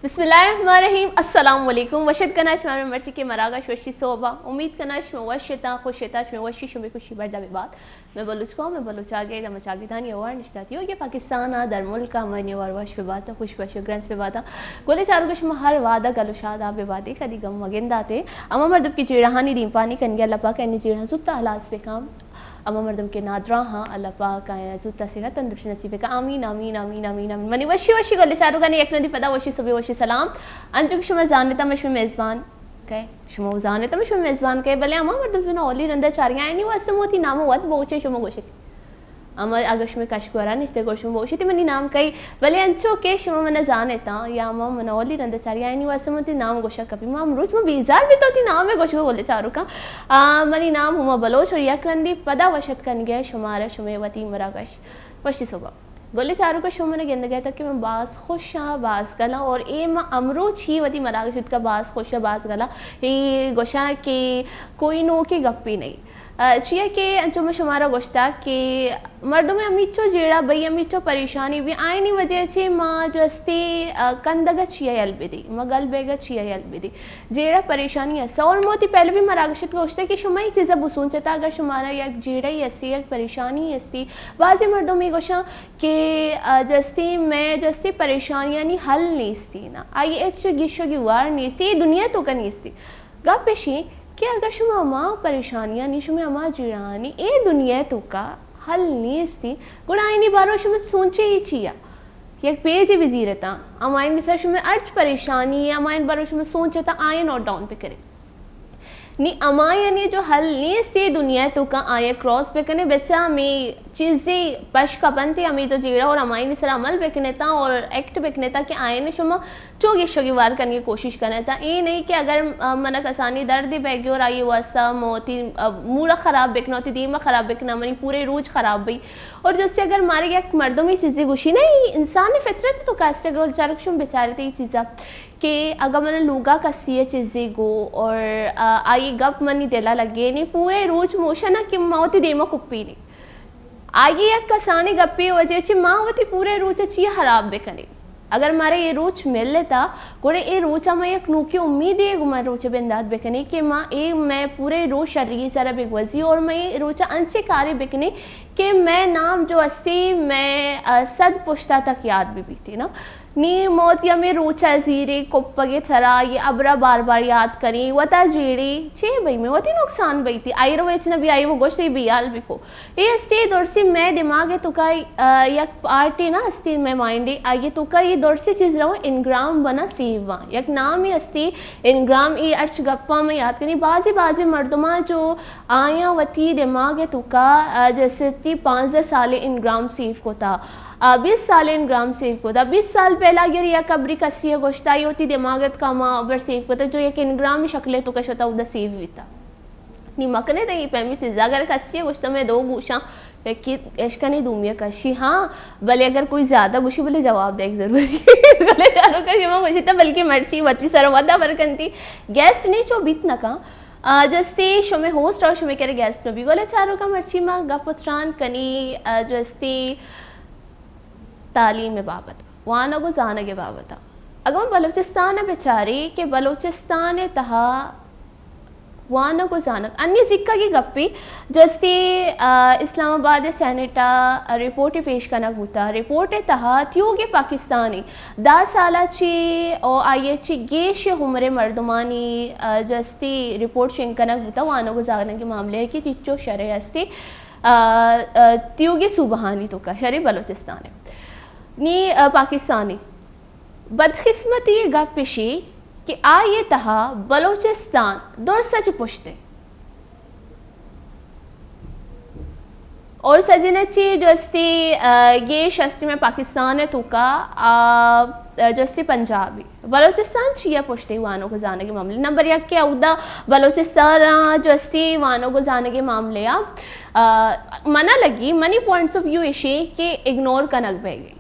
बिस्मिल्लाहिर्रहमानिर्रहीम अस्सलाम वालेकुम वशद कनाश में मर्ची के मरागा शवशी सोबा उम्मीद कनाश में वशता खुशता में वशी शुमे खुशी बरजा बात मैं बलूच को मैं बलूच आगे दम चागे धानी और निश्ताती हो ये पाकिस्तान आ दर मुल्क का मनी और वश पे बात खुश वश ग्रंथ पे बात गोले चारों कश हर वादा गलुशाद आ बातें कदी गम वगेंदाते अमा मर्दब की चिड़हानी दी पानी कन गया लपा के चिड़ा सुत्ता हलास पे काम अमा मर्दम के नादरा हाँ अल्लाह पाक आया जुत्ता से तंदुरुस्त नसीब का आमीन आमीन आमीन आमीन आमीन मनी वशी वशी गोले चारों का एक नदी पदा वशी सुबह वशी सलाम अंजुक शुमा जानता मशमे मेज़बान कहे शुमा जानता मशमे मेज़बान कहे भले अमा मर्दम शुना ओली रंदा चारियां नहीं वसमोती नाम वत बोचे शुमा गोशे अमा आगश में कशकोरा निश्ते गोशुम बोशे मनी नाम कई भले अंचो के शुमा मना जानता या अमा मना ओली रंदा चारियां नहीं वसमोती नाम गोशा कभी माम रोज में बीजार भी तो थी नाम में गोशो गोले चारों का मनी नाम हुमा बलोच और यकरंदी पदा वशत कन गया शुमारा शुमेवती मरागश वशी सुबह गोले चारों का शुमा ने गेंद गया था कि मैं बास खुशा बास गला और ए माँ अमरो छी वती मरागश का बास खुशा बास गला ये गोशा के कोई नो की गप्पी नहीं चिया के अंचो में शुमारा गोश्ता कि मर्दों में अमीचो जेड़ा भाई अमीचो परेशानी भी आईनी वजह से माँ जस्ती कंदगा चिया यलबिदी मगल बेगा चिया यलबिदी जेड़ा परेशानी है और मोती पहले भी मरागशित गोश्ता कि शुमा ही चीज़ा बुसून चता अगर शुमारा या जेड़ा ही अस्ती या परेशानी अस्ती बाज़ी मर्दों में गोशा कि जस्ती मैं जस्ती परेशानियाँ नहीं हल नहीं इसती ना आई एक गिशो की वार नहीं इसती दुनिया तो का नहीं इसती गा पेशी कि अगर शुमा अमा परेशानियाँ नहीं शुमा अमा जिरानी ए दुनिया तो का हल नहीं इसती गुड़ाई नहीं बारो शुमा सोचे ही चिया एक पेज भी जी रहता अमाइन विसर शुमा अर्ज परेशानी अमाइन बारो शुमा सोचे था आए नोट डाउन पे करे नी अमाया ने जो हल नहीं से दुनिया तो का आया क्रॉस पे करने बच्चा में चीज़ें पश का बनती हमें तो जीड़ा और अमाई ने सर अमल बेकने था और एक्ट बेकने था कि आए ने शुमा चोगी शोगी वार करने की कोशिश करना था ये नहीं कि अगर मना कसानी दर्द बैगी और आई वसा मोती मूड़ा ख़राब बेकना होती दीमा ख़राब बेकना मनी पूरे रोज ख़राब भी और जैसे अगर मारे गया मर्दों में चीज़ें घुसी नहीं इंसान फितरत तो कास्टे ग्रोल चारक शुम बेचारे थे ये चीज़ा कि अगर मैंने लूगा कसी चीज़ें गो और आई गप मनी दिला लगे नहीं पूरे रोज मोशन कि मावती देमा कुप्पी नहीं आगे एक कसानी गप्पी वजह से मावती पूरे रोज अच्छी खराब बेकने अगर मारे ये रोच मिल लेता गोड़े ये रोचा मैं एक नूकी उम्मीद है मैं रोचे बेंदाद बेकने कि माँ ए मैं पूरे रोज शरीर सारा बिगवजी और मैं रोचा अंचे कार्य बेकने कि मैं नाम जो अस्सी मैं सद पुश्ता तक याद भी बीती ना नी मौत या में रोचा जीरे कोप्पगे थरा ये अबरा बार बार याद करी वता जीड़ी छे भाई में वती नुकसान भाई थी आई रोच न भी आई वो गोश्त भी याल भी को ये अस्ती दौर से मैं दिमाग है तो का या पार्टी ना अस्ती मैं माइंडी आगे तो का ये दौर से चीज़ रहो इनग्राम बना सीवा एक नाम ही अस्ती इनग्राम ये अर्च गप्पा में याद करी बाजी बाजी मर्दमा जो आया वती दिमाग है तो का जैसे 5 साल इनग्राम सीफ को था 20 साल इन ग्राम सेव को था 20 साल पहला गिर या कब्री कसी गोश्ताई होती दिमागत का माँ अबर सेव को था जो एक इन ग्राम शक्ले तो कश होता उधर सेव भी था नी मकने था ये पैमी चीज़ अगर कसी गोश्ता में 2 गुशा कि एशका नहीं दूमिया कशी हाँ भले अगर कोई ज़्यादा गुशी बोले जवाब दे एक जरूरी भले चारों का शिमा गुशी था बल्कि मर्ची बच्ची सरवदा बरकंती गेस्ट नहीं चो बीत न का जस्ती शुमे होस्ट और शुमे करे गेस्ट भी गोले चारों का मर्ची माँ गपुत्रान कनी जस्ती तालीम बाबत वाना को जाने के बाबत अगर बलूचिस्तान बेचारी के बलूचिस्तान तहा वाना को जाना अन्य जिक्का की गप्पी जस्ती इस्लामाबाद सेनेटा रिपोर्ट पेश करना होता रिपोर्ट तहा थियो के पाकिस्तानी 10 साल ची और आइए ची गेश हुमरे मर्दमानी जस्ती रिपोर्ट शिंकना होता वाना को जाने के मामले है कि तिच्चो शरे अस्ती थियो के सुबहानी तो का शरे बलूचिस्तान है नी पाकिस्तानी बदकिस्मती गप पेशी कि आ ये तहा बलोचिस्तान दौर सच पुछते और सजनची जस्ती ये शस्त्र में पाकिस्तान है तुका जस्ती पंजाबी बलोचिस्तान चिया पुछते वानों को जाने के मामले नंबर 1 के उदा बलोचिस्तान जस्ती वानों को जाने के मामले मना लगी मनी पॉइंट्स ऑफ व्यू इशे के इग्नोर कनक बह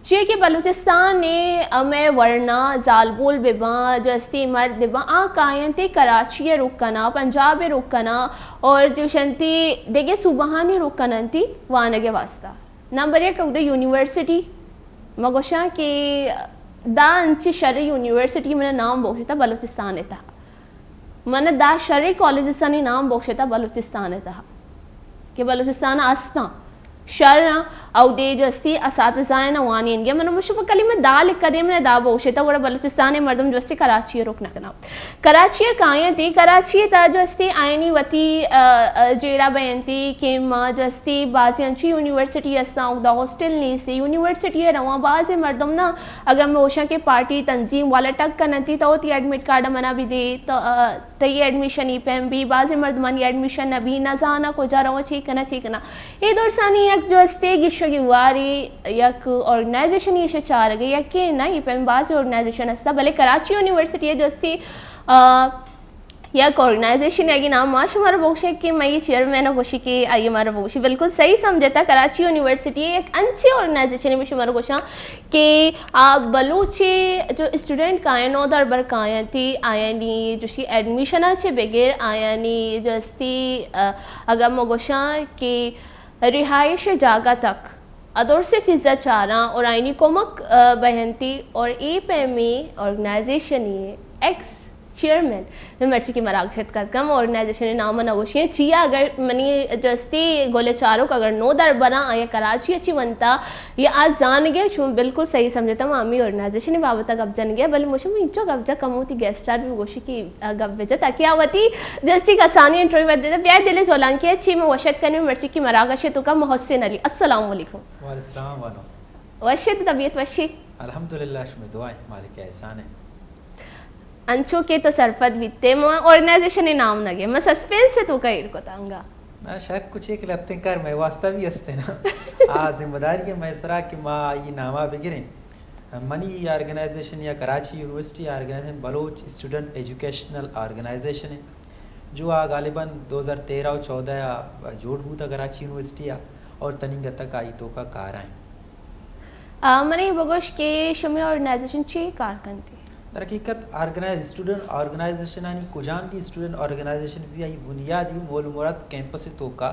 चे कि बलूचिस्तान ने मैं वरना जालबोल बिबा जस्ती मर्द बिबा कायंते कराची रुकना पंजाब रुकना और जो शंती देखे सुबहानी रुकनती वानगे वास्ता नंबर 1 यूनिवर्सिटी मगोशा के दा अंची शरी यूनिवर्सिटी में नाम बोशता बलूचिस्तान था मन दा शरी कॉलेज नाम बोशता बलूचिस्तान था कि बलूचिस्तान आस्ता शर औदे जस्ती असातिज़ान वानियन मन मुशब कलिमा दाल कदम दा बोशता वड़ा बलूचिस्तान मर्दम जस्ती कराची रुक नकना कराची कायती कराची ता जस्ती आयनी वती जेड़ा बयंती के मां जस्ती बाजी अंची यूनिवर्सिटी अस्ता दा हॉस्टल नी से यूनिवर्सिटी रवा बाज मर्दम ना अगर मोशा के पार्टी तंजीम वाला टक कनती तो ती एडमिट कार्ड मना भी दे तो तई एडमिशन ई पेम भी बाज मर्दमानी एडमिशन नबी ना जाना को जा रवा चीकना ये दरसानी एक जस्ती गिशगी वारी एक ऑर्गेनाइजेशन ये चार गई या कि ना ये पेम बाज ऑर्गेनाइजेशन अस्ता भले कराची यूनिवर्सिटी जस्ती एक ऑर्गेनाइजेशन है कि नाम माश हमारा बोशे कि मैं ये चेयरमैन गोशी कि आई हमारा बोशी बिल्कुल सही समझता कराची यूनिवर्सिटी एक अच्छी ऑर्गेनाइजेशन है हमारा गोशा कि आप बलूची जो स्टूडेंट कायन उधर बर कायन थी आयानी जो एडमिशन अच्छे बगैर आयानी जस्ती अगर मगोशा कि रिहाइश जागा तक अदौर से चीज़ा चारा और आइनी कोमक बहनती और ए पेमी ऑर्गेनाइजेशन ये एक्स चेयरमैन मैं मर्ची की मरागशत का कम ऑर्गेनाइजेशन नाम नगोशिए चिया अगर मनी जस्ती गोले चारों का अगर नो दर बना आया कराची अच्छी बनता ये आज जान गया छू बिल्कुल सही समझता हूँ आमी ऑर्गेनाइजेशन बाबत गप जन गया बल मुझे मैं इच्छो गप जा कमोती गेस्ट स्टार भी गोशी की गप बेजा ताकि आवती जस्ती का सानी इंटरव्यू बदले ब्याह दिले जोलान की अच्छी मैं वशत करने मर्ची की मरागशत का मोहसिन अली अस्सलाम वालेकुम वालेकुम वालेकुम वशत तबीयत वशी अल्हम्दुलिल्लाह शुक्र दुआ है मालिक का एहसान है अंशों के तो सरपत बीते ऑर्गेनाइजेशन नाम नगे मैं सस्पेंस से तो कहीं को तांगा ना शायद कुछ एक लगते कर मैं वास्ता भी हस्ते ना आ जिम्मेदारी के मैसरा कि माँ ये नामा बिगड़े मनी ऑर्गेनाइजेशन या Karachi university organisation Baloch student educational organisation है जो आ गालिबन 2013 और 14 जोड़ बूता कराची यूनिवर्सिटी और तनिंग तक आई तो का कार आए मने बगोश के शमे ऑर्गेनाइजेशन चे कार करती दर हकीकत स्टूडेंट ऑर्गेनाइजेशन यानी कुजाम भी स्टूडेंट ऑर्गेनाइजेशन भी आई बुनियादी मोल मुराद कैंपस तो का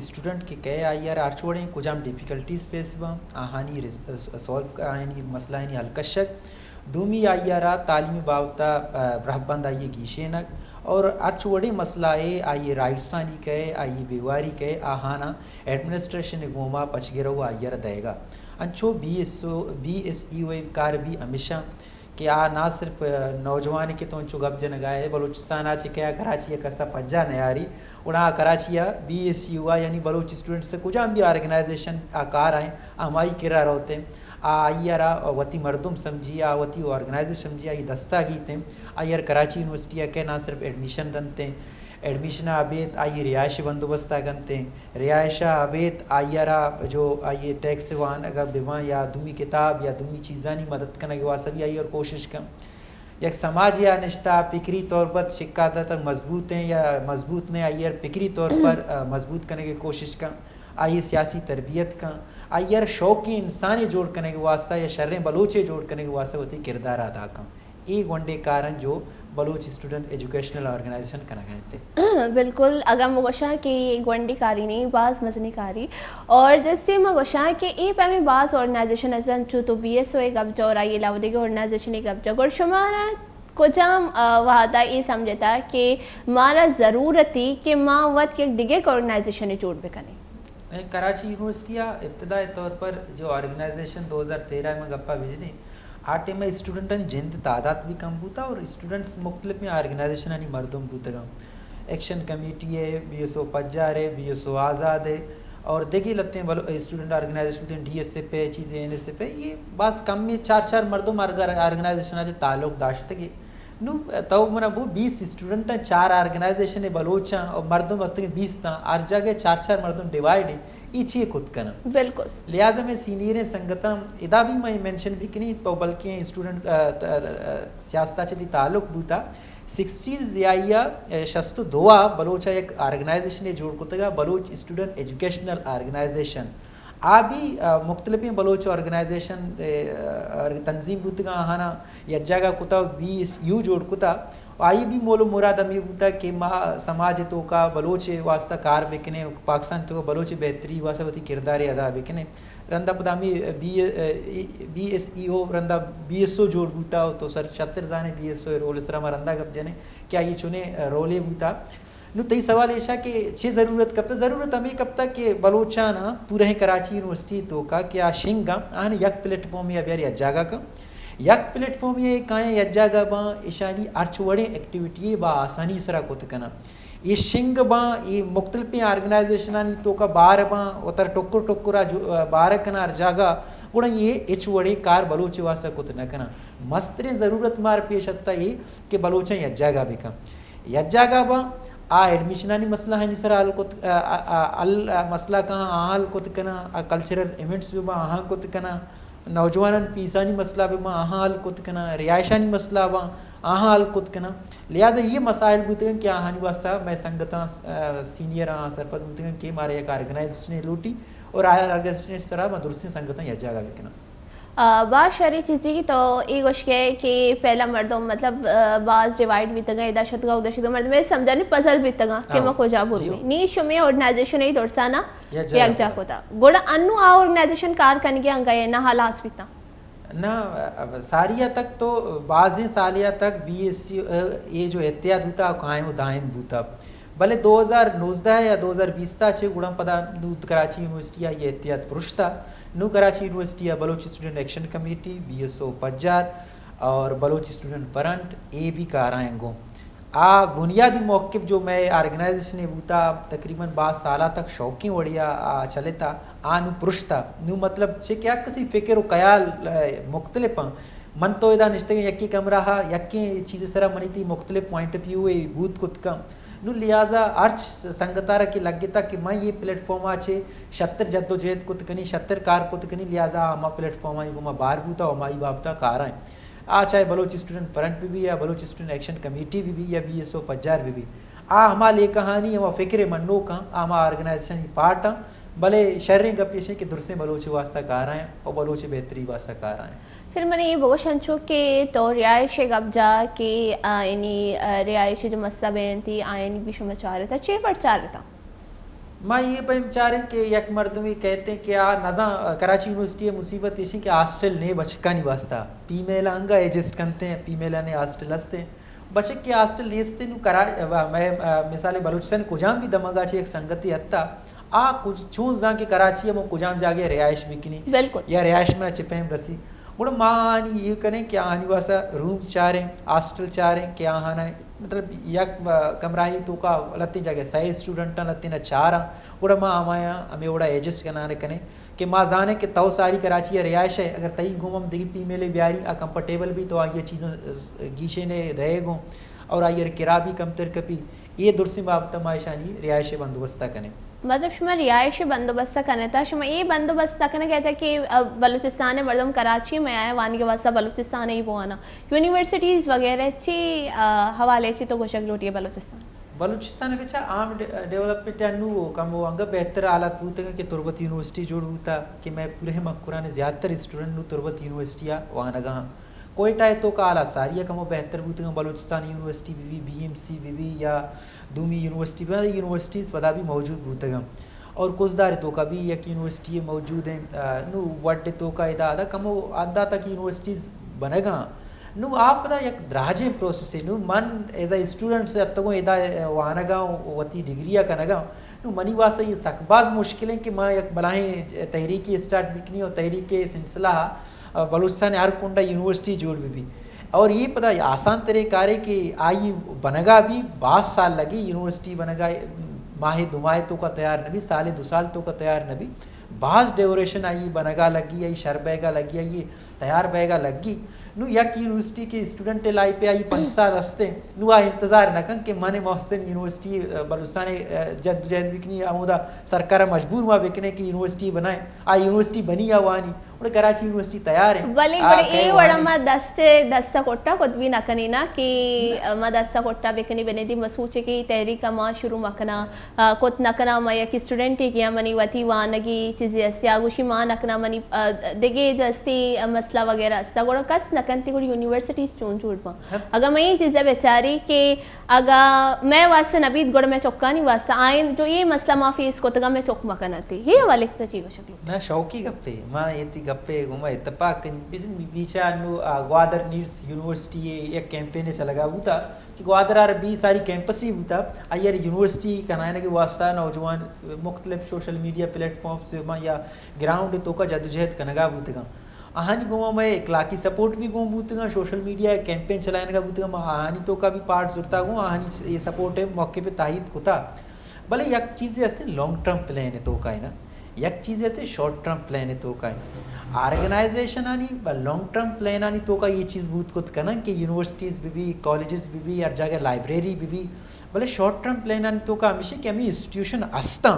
स्टूडेंट के कहे आई यार आर्चोड़े कुजाम डिफिकल्टीज फेस बा आहानी सॉल्व का आनी मसला यानी हलकशक दूमी आई यारा तालीमी बावता रहबंद आई गीशेनक और अर्चवड़े मसला है आई राइट्सानी कहे आई बेवारी कहे आहाना एडमिनिस्ट्रेशन गोमा पचगेरो आई यार देगा अंचो BSE कार भी हमेशा कि आ ना सिर्फ नौजवान के तो गप जन गाए बलूचिस्तान आ चिकया कराची कसा पज्जा नयारी उड़ा कराची BSE यानी बलूच स्टूडेंट से कुछ भी ऑर्गेनाइजेशन आकार आए हमारी किरा रहते आयरा वती मर्दुम समझी वती ऑर्गेनाइजेशन समझी आई दस्ता गीते आयर कराची यूनिवर्सिटी के ना सिर्फ एडमिशन दनते एडमिशन आबेद आई रिहायश बंदोबस्त करते रिहायशा आबेद आयरा जो आइए टैक्स वान अगर बिवा या दुमी किताब या दुमी चीज़ानी मदद करने के वास्ते भी आई और कोशिश कम एक समाज या निश्ता फिक्री तौर पर शिक्का तक मजबूत हैं या मजबूत ने आइयर फिक्री तौर पर मजबूत करने की कोशिश कम आइए सियासी तरबियत का आइयर शौकी इंसानी जोड़ करने के वास्ते या शर्रें बलोचे जोड़ करने के वास्ते होती किरदार अदा का एक वनडे कारण जो बलूच स्टूडेंट एजुकेशनल ऑर्गेनाइजेशन करना कहते बिल्कुल अगर मगोशा के गंडी कारी नहीं बाज मजनी कारी और जैसे मगोशा के ए पे बाज ऑर्गेनाइजेशन असन चू तो BSO एक अब जो राई लावदे के ऑर्गेनाइजेशन एक अब जो और शुमारा कुजाम वादा ये समझता कि मारा ज़रूरत थी कि माँ वत के दिगे ऑर्गेनाइजेशन जोड़ बेकने कराची यूनिवर्सिटी इब्तदाई तौर पर जो ऑर्गेनाइजेशन 2013 में गप्पा भेजी आटे में स्टूडेंट जिंद तादाद भी कम बूता और स्टूडेंट्स मुख्तलिफ में ऑर्गेनाइजेशन यानी मर्दम बूतगा एक्शन कमेटी है BSO पज्जार है BSO आज़ाद है और देखिए लगते हैं स्टूडेंट ऑर्गेनाइजेशन DSF पे चीज़ें NSF पे ये बात कम में 4 मर्दम ऑर्गेनाइजेशन आज ताल्लुक दाश्त के नु तो मना वो 20 स्टूडेंट 4 ऑर्गेनाइजेशन बलोचा और मर्दम 20 था हर जगह 4 मर्दम डिवाइड है इच्छे खुद करना बिल्कुल लिहाजा में सीनियर संगतम इदा भी मैं मेंशन भी करी तो बल्कि स्टूडेंट सियासत से ताल्लुक बूता 60s या शस्तु दुआ बलोचा एक ऑर्गेनाइजेशन जोड़ कुतगा बलोच स्टूडेंट एजुकेशनल ऑर्गेनाइजेशन भी मुख्तलिफ बलोच ऑर्गेनाइजेशन तंजीम बुतगा आहाना या जगह कुता BSU जोड़ कुता आई भी मोलो मुराद अमी बूता कि माँ समाज तो का बलोचे वास्ता कार बिकने पाकिस्तान तो बलोचे बेहतरी वास्ता वती किरदार अदा बिकने रंदा पदामी BSEO रंदा BSO जोड़ बूता तो सर 76 जाने BSO रोल सरा रंदा गप जने क्या ये चुने रोले बूता नु तई सवाल ऐसा कि छे ज़रूरत कब तक ज़रूरत हमें कब तक कि बलोचा ना पूरे कराची यूनिवर्सिटी तो का क्या शिंगा आन यक प्लेटफॉर्म या बेर जगह का यक प्लेटफॉर्म ये काए या जगह बा ईशानी अर्चवड़े एक्टिविटी बा आसानी सरा को तकना ये शिंग बा ये मुख्तलिफ ऑर्गेनाइजेशन तो का बार बा उतर टोकुर टोकुरा बार कनार जगह उड़ा ये इचवड़े कार बलोचे वासा को तकना मस्तरे ज़रूरत मार पेश अत्ता ये कि बलोचा या जगह बिका या जगह बा आ एडमिशनानी मसला है निसर आल को अल मसला कहाँ आहाल को तकना कल्चरल इवेंट्स भी आहा को तकना नौजवान पीसानी मसला भी आहाल को तकना रियायशानी मसला बा आहाल को तकना लिहाजा ये मसाइल बुते क्या हानि वास्ता मैं संगता सीनियर सरपंच बुते के मारे एक ऑर्गेनाइजेशन लूटी और ऑर्गेनाइजेशन इस तरह मदरसे संगता या जगह बिकना बात शरी चीज़ी की तो ये कुछ के कि पहला मर्दों मतलब बाज डिवाइड भी तंगा दहशत का उदशत मर्द में समझा नहीं पजल भी तंगा कि मैं को जा बोल में नी शुमे ऑर्गेनाइजेशन ही दौड़साना एक जा होता गोड़ा अन्नु आ ऑर्गेनाइजेशन कार करने के अंगा ये ना हाल हास्पिता ना सारिया तक तो बाज़ सालिया तक BSc ये जो एहतियात होता कायम दायम होता भले 2019 या 2020 चे गुड़म पदा नू कराची यूनिवर्सिटी ये एहतियात पुरुषता नू Karachi university Balochi student action committee BSO पज्जार और बलोची स्टूडेंट परंट ए भी काराएंगो आ बुनियादी मौक़िफ़ जो मैं ऑर्गेनाइजेशन बूता तकरीबन 12 साल तक शौकी वड़िया चलेता आ नू पुरुषता नू मतलब छे क्या किसी फ़िक्र ख्याल मुख्तलिफ मन तो इदा निश्ते यक्की कमरा हा यक्की चीज़ें सरा मनी थी मुख्तलिफ पॉइंट ऑफ व्यू बूत कुत कम नु लिहाजा अर्च संगतारा की लग्यता कि मैं ये प्लेटफॉर्म आचे 76 जद्दोजहद कुत कनी 76 कार कुत कनी लिहाजा मा प्लेटफॉर्म आई वो बार बूता और माई बापता कार आए आ चाहे बलोची स्टूडेंट परंट भी या बलोची स्टूडेंट एक्शन कमेटी भी या BSO पज्जार भी आ हमा ले कहानी हम फिक्रे मन्नो का आमा ऑर्गेनाइजेशन पार्ट भले शर्रें गपेशे के दुरसे बलोची वास्ता कार आए और बलोची बेहतरी वास्ता कार आए फिर मैंने ये बहुत शंचो के तो रिहाइश कब्जा के यानी रिहाइश जो मसला बहन थी आयन भी समाचार था 6 पर 4 था मैं ये पे विचारें कि एक मर्दमी कहते हैं कि आ नज़ा कराची यूनिवर्सिटी मुसीबत ये कि हॉस्टल ने बचका नहीं वास्ता फीमेल अंगा एडजस्ट करते हैं फीमेल ने हॉस्टल हंसते बचक के हॉस्टल लेते करा मैं मिसाल बलूचिस्तान कुजाम भी दमगा एक संगति हत्ता आ कुछ चूज जा के कराची में कुजाम जागे रिहाइश बिकनी या रिहाइश में चिपेम रसी गुड़ मानी ये करें क्या हानि वासा रूम्स चाह रहे हॉस्टल चाह रहे क्या हाना मतलब यक कमराही तो का लत्ती जगह सही स्टूडेंट लत्ती न चाह रहा गुड़ माँ हमाया हमें उड़ा एडजस्ट करना करें कि माँ जाने कि तव सारी कराची है रिहाइश है अगर तई घूम दिगी पी मेले ब्यारी आ कंफर्टेबल भी तो ये चीज़ें गीशे ने रहेगो और आइए किरा भी कम तर कपी ये दुरसी बाबत मायशानी रिहाइश बंदोबस्त करें मतलब शुमा रिहाइश बंदोबस्त करने था शुमा ये बंदोबस्त करने कहता है कि बलूचिस्तान मर्दम कराची में आया वानी के वास्ता बलूचिस्तान ही वो आना यूनिवर्सिटीज़ वगैरह ची हवाले ची तो गोशक लोटिए बलूचिस्तान बेचा आम डेवलपमेंट अनु कम वो अंग बेहतर हालात पूते कि तुरबत यूनिवर्सिटी जोड़ होता कि मैं पूरे मक्कुरा ने ज़्यादातर स्टूडेंट नु तुरबत यूनिवर्सिटियाँ वहाँ नगा कोयटा तो का हालात सारी कमो बेहतर बूते बलूचिस्तान यूनिवर्सिटी भी BMC भी या दूमी यूनिवर्सिटी भी यूनिवर्सिटीज़ पता भी मौजूद बूते और कुछदार तो का भी एक यूनिवर्सिटी मौजूद हैं नु वड्डे तो का इदा आधा कमो आधा तक यूनिवर्सिटीज़ बनेगा नु आप पता एक द्राजे प्रोसेस है नु मन एज अ स्टूडेंट से तको इदा वानगा वती डिग्रिया कनगा नु मनी वासा ये सकबाज मुश्किल है कि मैं एक बलाएं तहरीकी स्टार्ट बिकनी और तहरीके सिलसिला बलूचिस्तान हर कुंडा यूनिवर्सिटी जोड़ भी और ये पता आसान तरीकार है कि आई बनेगा भी 22 साल लगी यूनिवर्सिटी बनेगा माहे दुमाए तो का तैयार नबी साले 2 साल तो का तैयार नबी बाज ड्यूरेशन आई बनेगा लगी आई शर बैगा लगी आई तैयार बैगा लगी नु यक यूनिवर्सिटी के स्टूडेंट लाई पे आई 5 साल हस्ते नु आ इंतजार न कन कि माने मोहसिन यूनिवर्सिटी बलूचिस्तान जद्दोजहद बिकनी आमुदा सरकार मजबूर हुआ बिकने की यूनिवर्सिटी बनाए आ यूनिवर्सिटी बनी या वानी और कराची यूनिवर्सिटी तैयार है भले बड़े ए वड़ा मा 10 कोट्टा खुद भी ना कनी ना कि मा 10 कोट्टा बिकनी बने दी मसूचे की तहरीक मा शुरू मकना कुत नकना मा या कि स्टूडेंट की मनी वती वानगी चीज़ें अस्ते आगुशी मान अकना मनी देगे जस्ते मसला वगैरह अस्ता गोड़ा कस नकंती गोड़ी यूनिवर्सिटीज चोन चूड़ पा अगर मैं ये चीज़ें बेचारी के अगर मैं वास्ते नबीद गोड़ में चौका नहीं वास्ता आए जो ये मसला माफी इसको तगा मैं चौक मकना थी ये वाले तो चीज़ शक्ल ना शौकी गप्पे मां येती गप्पे घुमा इत्तेफाक बीचा नु ग्वादर नीड्स यूनिवर्सिटी ये कैंपेन चला लगा बूता कि ग्वादर आर भी सारी कैंपस ही बूता अयर यूनिवर्सिटी कनायना के वास्ता नौजवान मुख्तलिफ सोशल मीडिया प्लेटफॉर्म से या ग्राउंड तो का जदोजहद कनगा बूतगा आहानी गुमा मैं इखलाकी सपोर्ट भी गो बूतगा सोशल मीडिया कैंपेन चलाने का बूतगा मैं आहानी तो का भी पार्ट जुड़ता गो आहानी ये सपोर्ट है मौके पे ताहिद कुता भले एक चीज़ ऐसे लॉन्ग टर्म प्लान है तो का है ना एक चीज़ है शॉर्ट टर्म प्लान है तो का है ऑर्गेनाइजेशन आनी लॉन्ग टर्म प्लान आनी तो का ये चीज़ बूत कुत करना कि यूनिवर्सिटीज़ भी कॉलेजेस भी हर जगह लाइब्रेरी भी भले शॉर्ट टर्म प्लान आनी तो का हमेशा कि हमें इंस्टीट्यूशन अस्ता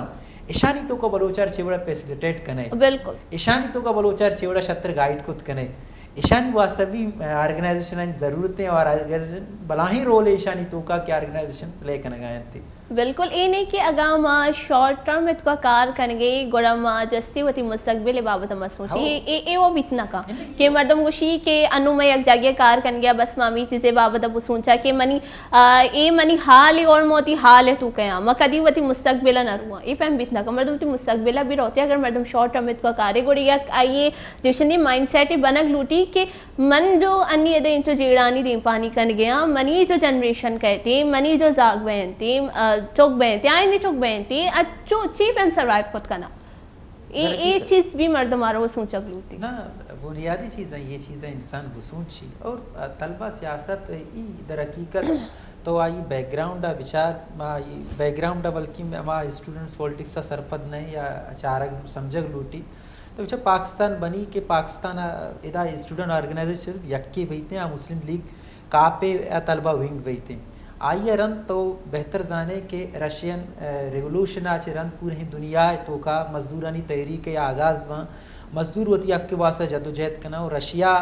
ईशानी तो का बलोचार चेवड़ा फैसिलिटेट कने बिल्कुल ईशानी तो का बलोचार चेवड़ा छत्र गाइड कुत कने ईशानी वास्तवी ऑर्गेनाइजेशन ज़रूरतें और ऑर्गेनाइजेशन बलाही रोल है ईशानी तो का कि ऑर्गेनाइजेशन प्ले करने गए थे बिल्कुल ये नहीं कि अगर माँ शॉर्ट टर्म में तो कार करेंगे गोड़ा माँ जस्ती होती मुस्तकबिल बाबत मत सोची ये वो बीतना का कि मर्दम गुशी के अनुमय एक जगह कार कर गया बस मामी चीज़ें बाबत अब सोचा कि मनी ये मनी हाल ही और मोती हाल है तू क्या मैं कदी वती मुस्तकबिल न रुआ ये पैम बीतना का मर्दम ती मुस्तकबिल भी रहती है अगर मर्दम शॉर्ट टर्म में तो कार गोड़ी या आइए जैसे माइंड सेट ही बनक लूटी कि मन जो अन्य दे जो जेड़ानी दे पानी कर गया मनी जो जनरेशन कहती मनी जो जाग बहनती चौक बहती आए नहीं चौक बहती अच्छो चीप एंड सरवाइव खुद करना ये चीज़ भी मर्द मारो वो सोचा लूटी ना बुनियादी चीज़ें ये चीज़ें इंसान वो सोची और तलबा सियासत ई दर हकीकत तो आई बैकग्राउंड विचार बैकग्राउंड बल्कि स्टूडेंट्स पॉलिटिक्स का सरपद नहीं या चारक समझक लूटी तो अच्छा पाकिस्तान बनी के पाकिस्तान इदा स्टूडेंट ऑर्गेनाइजेशन यक्की बैठते हैं मुस्लिम लीग कापे तलबा विंग बैठते हैं आइए रन तो बेहतर जाने के रशियन रेवोल्यूशन आज रन पूरी दुनिया तो का मजदूरानी तहरीक या आगाज़ वहाँ मजदूर होती आपके वास्ते जदोजहद करना और रशिया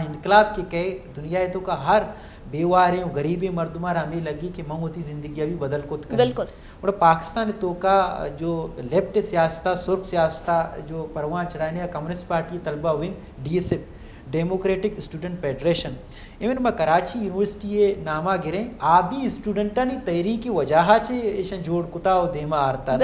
इनकलाब के कहे दुनिया तो का हर बेवारे गरीबी मर्दुमार हमें लगी कि मंग होती ज़िंदगी अभी बदल को बिल्कुल और पाकिस्तान तो का जो लेफ्ट सियासत सुर्ख सियासत जो परवान चढ़ाने कम्युनिस्ट पार्टी तलबा wing DSF democratic student federation even मैं कराची यूनिवर्सिटी नामा गिरे आबी स्टूडेंटानी तहरीकी वजह से जोड़ कुता देमा आरता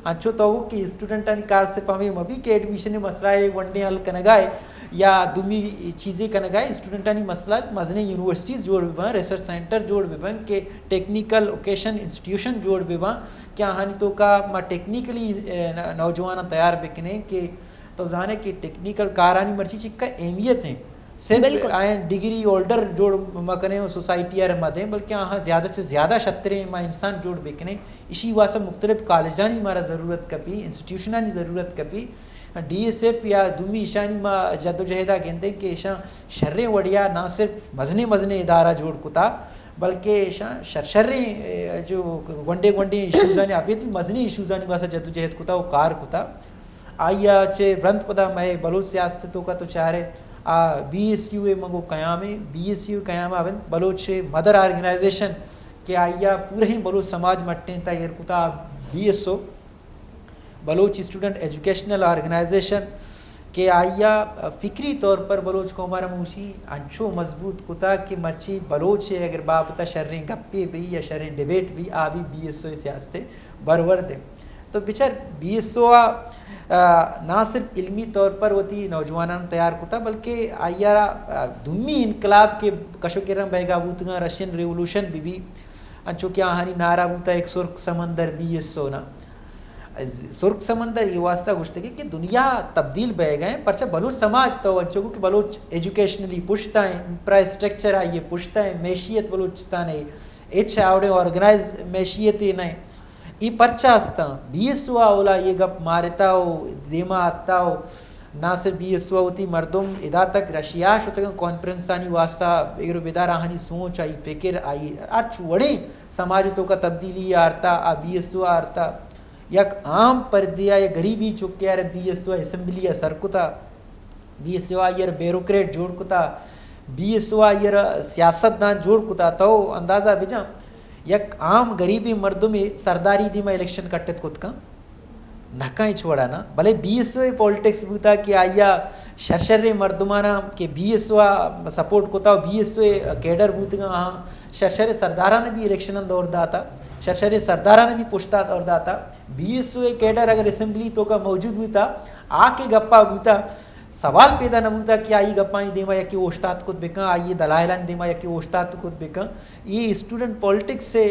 अच्छो तो वो कि स्टूडेंटानी कार से पवे मभी के एडमिशन मसला वनडे हल कनगाए या दुमी चीज़ें कनगाए स्टूडेंटानी मसला मजने यूनिवर्सिटीज़ जोड़ बिबा रिसर्च सेंटर जोड़ बिबा के टेक्निकल ओकेशन इंस्टीट्यूशन जोड़ बिबा क्या हानि तो का टेक्निकली नौजवान तैयार बिकने के तो जाने की टेक्निकल कारानी मर्ची चीज का अहमियत है सिर्फ आए डिग्री होल्डर जोड़ मकने सोसाइटी यार मदें बल्कि यहाँ ज़्यादा से ज़्यादा शतरे माँ इंसान जोड़ बेकने इसी वास्ते मुख्तलिफ कॉलेजानी मारा ज़रूरत कपी इंस्टीट्यूशनानी ज़रूरत कपी DSF या दुमी ईशानी माँ जदोजहदा कहते कि ईशा शर्रे वड़िया ना सिर्फ मजने मजने इदारा जोड़ कुता बल्कि शर्रे जो वंडे वंडे इशूज़ानी आप मजने इशूज़ानी वास्ते जदोजहद कुता वो कार कुता आइया चे व्रंत पदा मैं बलोच सियासतों का तो चाह रहे BSU मंगो कयामे BSU कयामा अवन बलोच मदर ऑर्गेनाइजेशन के आइया पूरे ही बलोच समाज मट्टे तैयार कुता BSO Baloch student educational organisation के आइया फिक्री तौर पर बलोच को हमारा मूसी अच्छो मजबूत कुता कि मर्ची बलोच अगर बापता शर्रें गप्पे भी या शर्रें डिबेट भी आ भी BSO सियासते बरवर दे तो बेचार BSO ना सिर्फ इल्मी तौर पर होती नौजवान तैयार कुता बल्कि आयारा दुमी इनकलाब के कशो के रंग बहगा बूतगा रशियन रेवोल्यूशन भी अंचो क्या हानि नारा बूता एक सुर्ख समंदर BSO ना सुर्ख समंदर ये वास्ता गुश्ते कि दुनिया तब्दील बह गए परचा बलूच समाज तो अंचो को कि बलूच एजुकेशनली पुश्ता है इंफ्रास्ट्रक्चर है ये पुश्ता है मैशियत बलूचिस्तान है एच आवड़े ऑर्गेनाइज मैशियत ही नहीं ये पर्चा असता BSO ओला ये गप मारता हो देमा आता हो ना सिर्फ BSO होती मर्दम इदा तक रशिया शुतक कॉन्फ्रेंस आनी वास्ता एगरो बेदार आहानी सोच आई फिक्र आई आज वड़े समाज तो का तब्दीली आरता BSO आरता यक आम पर दिया ये गरीबी चुके यार BSO असेंबली या सरकुता BSO यार ब्यूरोक्रेट जोड़ कुता BSO यार सियासतदान जोड़ कुता तो अंदाजा बिजा यक आम गरीबी मर्दों में सरदारी दी में इलेक्शन कट्टे खुद का नकाई छोड़ा ना भले बीएसओ पॉलिटिक्स बूता कि आया शरशरे मर्दमाना के बीएसओ सपोर्ट कोता बीएसओ कैडर बूतगा हाँ शरशरे सरदारा ने भी इलेक्शन दौर दाता शरशरे सरदारा ने भी पुछता दौर दाता बीएसओ कैडर अगर असेंबली तो का मौजूद बूता आके गप्पा बूता सवाल पैदा न बूता कि आई गप्पा नहीं देवा या कि ओस्ताद खुद बेका आइए दलाइला नहीं देवा या कि ओस्ताद खुद बेका ये स्टूडेंट पॉलिटिक्स से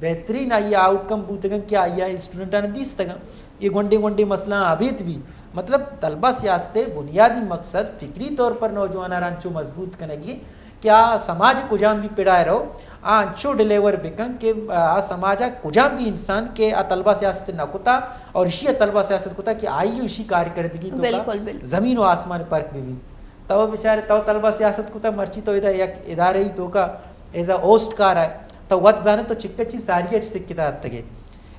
बेहतरीन आई आउटकम बूतगन क्या आई स्टूडेंटा ने दीस तक ये गोंडे गोंडे मसला अभीत भी मतलब तलबा सियासते बुनियादी मकसद फिक्री तौर पर नौजवान रांचो मजबूत कनेगी क्या समाज कुजाम भी पिड़ाए रहो अंचो डिलीवर बिकन के समाज कुजाम भी इंसान के तलबा सियासत न कुता और इसी तलबा सियासत कुता कि आई इसी कार्यकर्दगी तो जमीन और आसमान फर्क भी तब बेचारे तब तलबा सियासत कुता मर्ची तो इदारे ही तो का एज ओस्ट कार है तो वत जाने तो चिक्कची सारी अच्छी सिक्किता तगे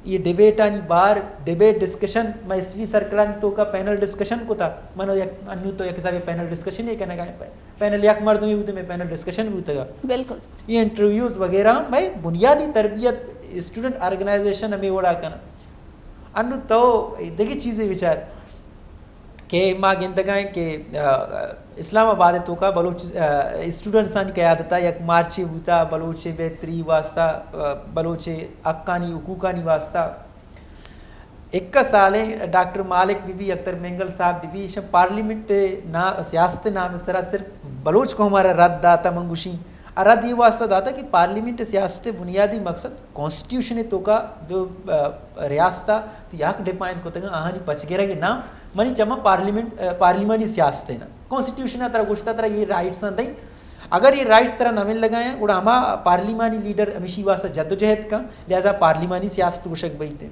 ये डिबेट आनी बार डिबेट डिस्कशन मैं इसवी सर्कल तो का पैनल डिस्कशन को था मनो अन्यू तो एक हिसाब पैनल डिस्कशन ही कहना पैनल एक मर्द में होते में पैनल डिस्कशन भी होता बिल्कुल ये इंटरव्यूज वगैरह मैं बुनियादी तरबियत स्टूडेंट ऑर्गेनाइजेशन हमें ओढ़ा करना अन्यू तो देखिए चीज़ें विचार के माँ गिनतगाएं के इस्लामाबाद तो का बलोच स्टूडेंट्स आनी क़यादत यक मार्चे बूता बलोचे बेहतरी वास्ता बलोचे अक्कानी हुकूकानी वास्ता एक का साले डॉक्टर मालिक बीबी अख्तर मेंगल साहब बीबी शब पार्लियामेंट ना सियासत नाम सरा सिर्फ बलोच को हमारा रद्द दाता मंगुशी रद्द ये वास्ता दाता कि पार्लियामेंट सियासत बुनियादी मकसद कॉन्स्टिट्यूशन तो का जो रियासता तो याक डिपाइन को तंग आहानी पचगेरा के नाम मनी चमा पार्लियामानी सियासत है ना कॉन्स्टिट्यूशन तरह गुश्ता तरह ये राइट्स नहीं अगर ये राइट्स तरह नवीन लगाए उड़ा हमा पार्लियामानी लीडर अमिशी वास्ता जद्दोजहद का लिहाजा पार्लियामानी सियासत गुशक बई थे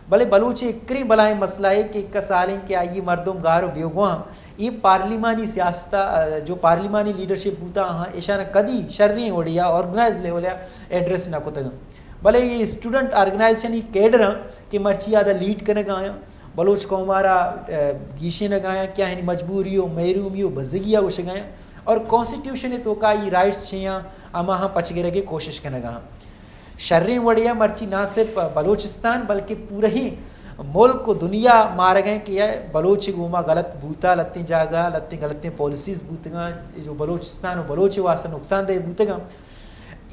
भले बलूचे इक्री बलाएं मसला है कि एक सालें के आइए मर्दों गारो बेगुआ ये पार्लियामानी सियासत जो पार्लियामानी लीडरशिप बूता हाँ ईशाना कदी शर्री ओडिया ऑर्गेनाइज लेवल एड्रेस ना को तक भले ये स्टूडेंट ऑर्गेनाइजेशन ही कैडर के मर्ची आदा लीड करने गाया बलोच को हमारा गीशे न गाया क्या है मजबूरी हो महरूमी हो बजगिया उश गाया और कॉन्स्टिट्यूशन तो का ये राइट्स छिया अमा हाँ पचगेरे की कोशिश करने गा शर्री वड़िया मर्ची ना सिर्फ बलूचिस्तान बल्कि पूरे ही मुल्क को दुनिया मार गए कि यह बलोच गुमा गलत बूता लत्ती जागा लत्ती गलत पॉलिसीज बूतगा जो बलोचिस्तान और बलोच वास्ता नुकसानदेह बूतगा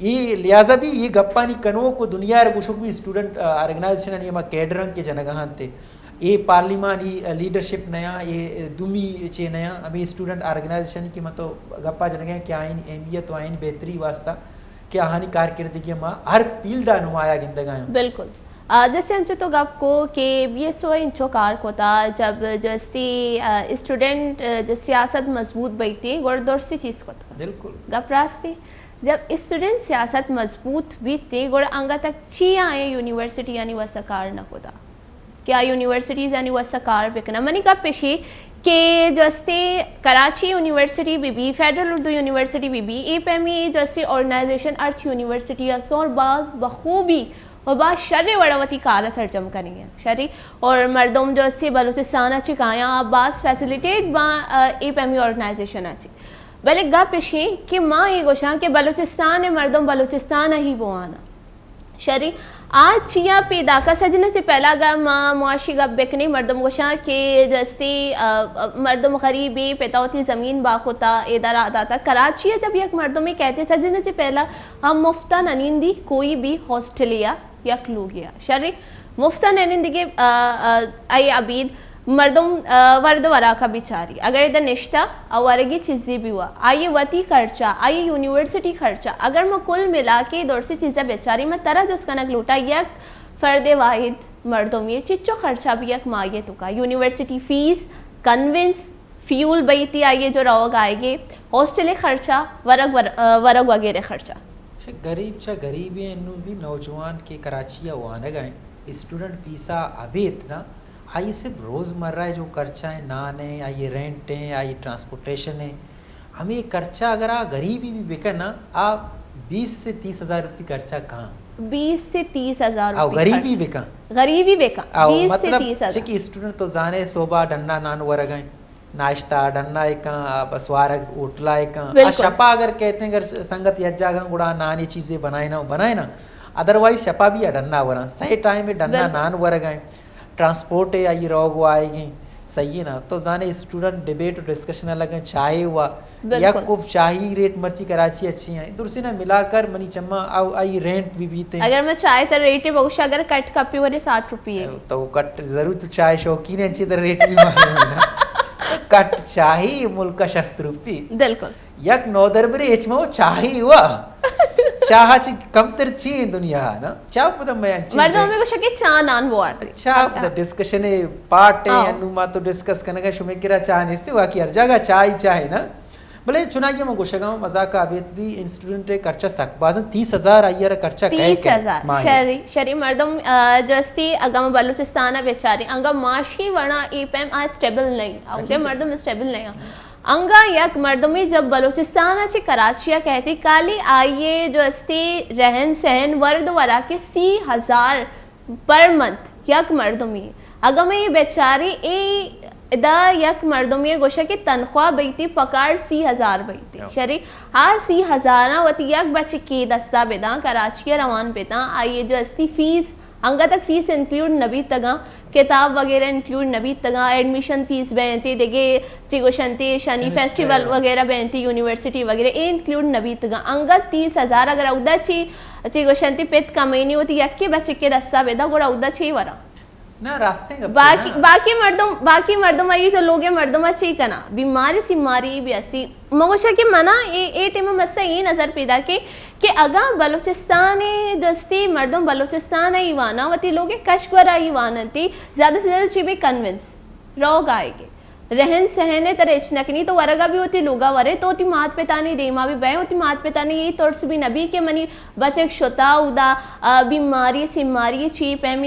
ये लिहाजा भी ये गप्पानी कनो को दुनिया गुशुक भी स्टूडेंट ऑर्गेनाइजेशन ये कैडरंग के जनगहान थे ये पार्लियामानी लीडरशिप नया ये दुमी चे नया अभी स्टूडेंट ऑर्गेनाइजेशन की मतलब गप्पा जनगह क्या आइन अहमियत आइन बेहतरी वास्ता क्या हानि कारकिर्दगी में हर फील्ड नुमाया गिंदगा बिल्कुल जैसे हम तो गप को कि बीएसओ इंचो कार को था जब जैसी स्टूडेंट जो सियासत मजबूत बई थी गोरदौर सी चीज़ को था बिल्कुल गप रास्ते जब स्टूडेंट सियासत मजबूत भी थे गोड़ अंगा तक छी आए यूनिवर्सिटी यानी वह सकार न होता क्या यूनिवर्सिटीज़ यानी वह सकार बिकना मनी का पेशी के जैसे कराची यूनिवर्सिटी भी फेडरल उर्दू यूनिवर्सिटी भी एपीएमई जैसे ऑर्गेनाइजेशन अर्थ यूनिवर्सिटी और बाज बखूबी और बात शर्र वड़वती कार सरजम करेंगे शर्री और मर्दम जैसे बलूचिस्तान अच्छी काया बाज फैसिलिटेट बा एपीएमई ऑर्गेनाइजेशन अच्छी भले गा पेशी कि माँ ये गोशा कि बलूचिस्तान है मर्दम बलूचिस्तान ही वो आना शर्री आज चिया पैदा का सजने से पहला गा माँ मुआशी गा बेकने मर्दम गोशा के जैसे मर्दम गरीबी पैदा होती ज़मीन बाक होता इधर आता था कराची जब एक मर्दों में कहते सजने से पहला हम मुफ्ता ननिंदी कोई भी हॉस्टलिया या क्लू गया शर्री मुफ्ता ननिंदी के आई अबीद मर्दम वर्द वरा का बिचारी अगर इधर निश्ता अवरगी चीज़ें भी हुआ आइए वती खर्चा आइए यूनिवर्सिटी खर्चा अगर मैं कुल मिला के दौर से चीज़ें बेचारी मैं तरह जो उसका नक लूटा यक फ़र्द वाहिद मर्दों ये चिच्चो खर्चा भी यक माये तो का university fees convince fuel Baiti आइए जो रोग आएगे हॉस्टल खर्चा वरग वगैरह खर्चा गरीबी भी नौजवान के कराची वाने गए स्टूडेंट फीसा अभी इतना आई सिर्फ रोज़मर्रा जो खर्चा है नान है या ये रेंट है या ये ट्रांसपोर्टेशन है हमें खर्चा अगर आ गरीबी भी बिका ना आप 20 से 30 हज़ार रुपये खर्चा कहाँ 20 से 30 हज़ार गरीबी बिका 20 मतलब से 30 हज़ार स्टूडेंट तो जाने सोबा डन्ना नान वर गए नाश्ता डन्ना एक बसवार उठला एक शपा अगर कहते हैं अगर संगत यज्जा गुड़ा नानी चीज़ें बनाए ना अदरवाइज शपा भी डन्ना वरा सही टाइम में डन्ना नान वर गए ट्रांसपोर्ट है आई रोग आएगी सही है ना तो जाने स्टूडेंट डिबेट और डिस्कशन लगे चाहे हुआ या खूब चाही रेट मर्ची कराची अच्छी है दूसरी ना मिलाकर मनी चम्मा आई रेंट भी बीते अगर मैं चाय तो रेट है बहुत अगर कट कपी वाले 60 रुपये तो कट जरूर तो चाय शौकीन है अच्छी तो रेट भी मालूम है ना कट चाही मुल्क 60 रुपये बिल्कुल यक नौदर बरे एचमो चाही हुआ चाह ची कम तर ची दुनिया ना चाह पता मैं मर्दों में कुछ के चाह नान वो आते चाह पता डिस्कशन है पार्ट है अनुमा तो डिस्कस करने का शुमे किरा चाह नहीं से वाकी हर जगह चाह ही चाहे ना भले चुनाइए मैं गोशगा मजाक आबियत भी इंस्टूडेंट खर्चा सकबाजन 30,000 आयर खर्चा कह 30,000 शरी मर्दम जस्ती अगम बलूचिस्तान बेचारी अंगा माशी वना ईपीएम आज स्टेबल नहीं आउटे मर्दम स्टेबल नहीं अंगा यक मर्दमी जब बलूचिस्तान अच्छी कराचिया कहती काली आइए जो अस्ती रहन सहन वर्द वरा के 30,000 पर मंथ यक मर्दमी अगर मैं ये बेचारी दा यक मर्दमी गोशा की तनख्वाह बैती पकार 30,000 बैती शरी हाँ 30,000 वती यक बच्चे की दस्ता बेदा कराचिया रवान बेदा आइए जो अस्ती फीस अंगा तक फीस इंक्लूड नबी तगा किताब वगैरह इंक्लूड नबी तगा एडमिशन फीस बेनती देगे तिगोशंती शनि फेस्टिवल वगैरह बेनती यूनिवर्सिटी वगैरह ए इंक्लूड नबी तगा अंगा 30,000 अगर उदा ची तिगोशंती पेट कमेनी होती यक्के बच्चे के दस्ता बेदा गोड़ा उदा ची वरा ना रास्ते बाकी मर्दों आई तो लोग मर्दों अच्छी कना बीमारी सी मारी भी ऐसी मगोशा के मना ए टीम मस्सा ये नजर पैदा कि अगर बलूचिस्तान दस्ती मर्दों बलूचिस्तान ईवाना वती लोग कश्गरा ईवानती ज्यादा से ज्यादा चीबे कन्विंस रोग आएगे रहन सहने तरह इचनकनी तो वरगा भी होती लोगा वरे तो ती मात पितानी देमा भी बह होती मात पितानी यही तोर्स भी नबी के मनी बचे शुता उदा बीमारी सिमारी चीपैम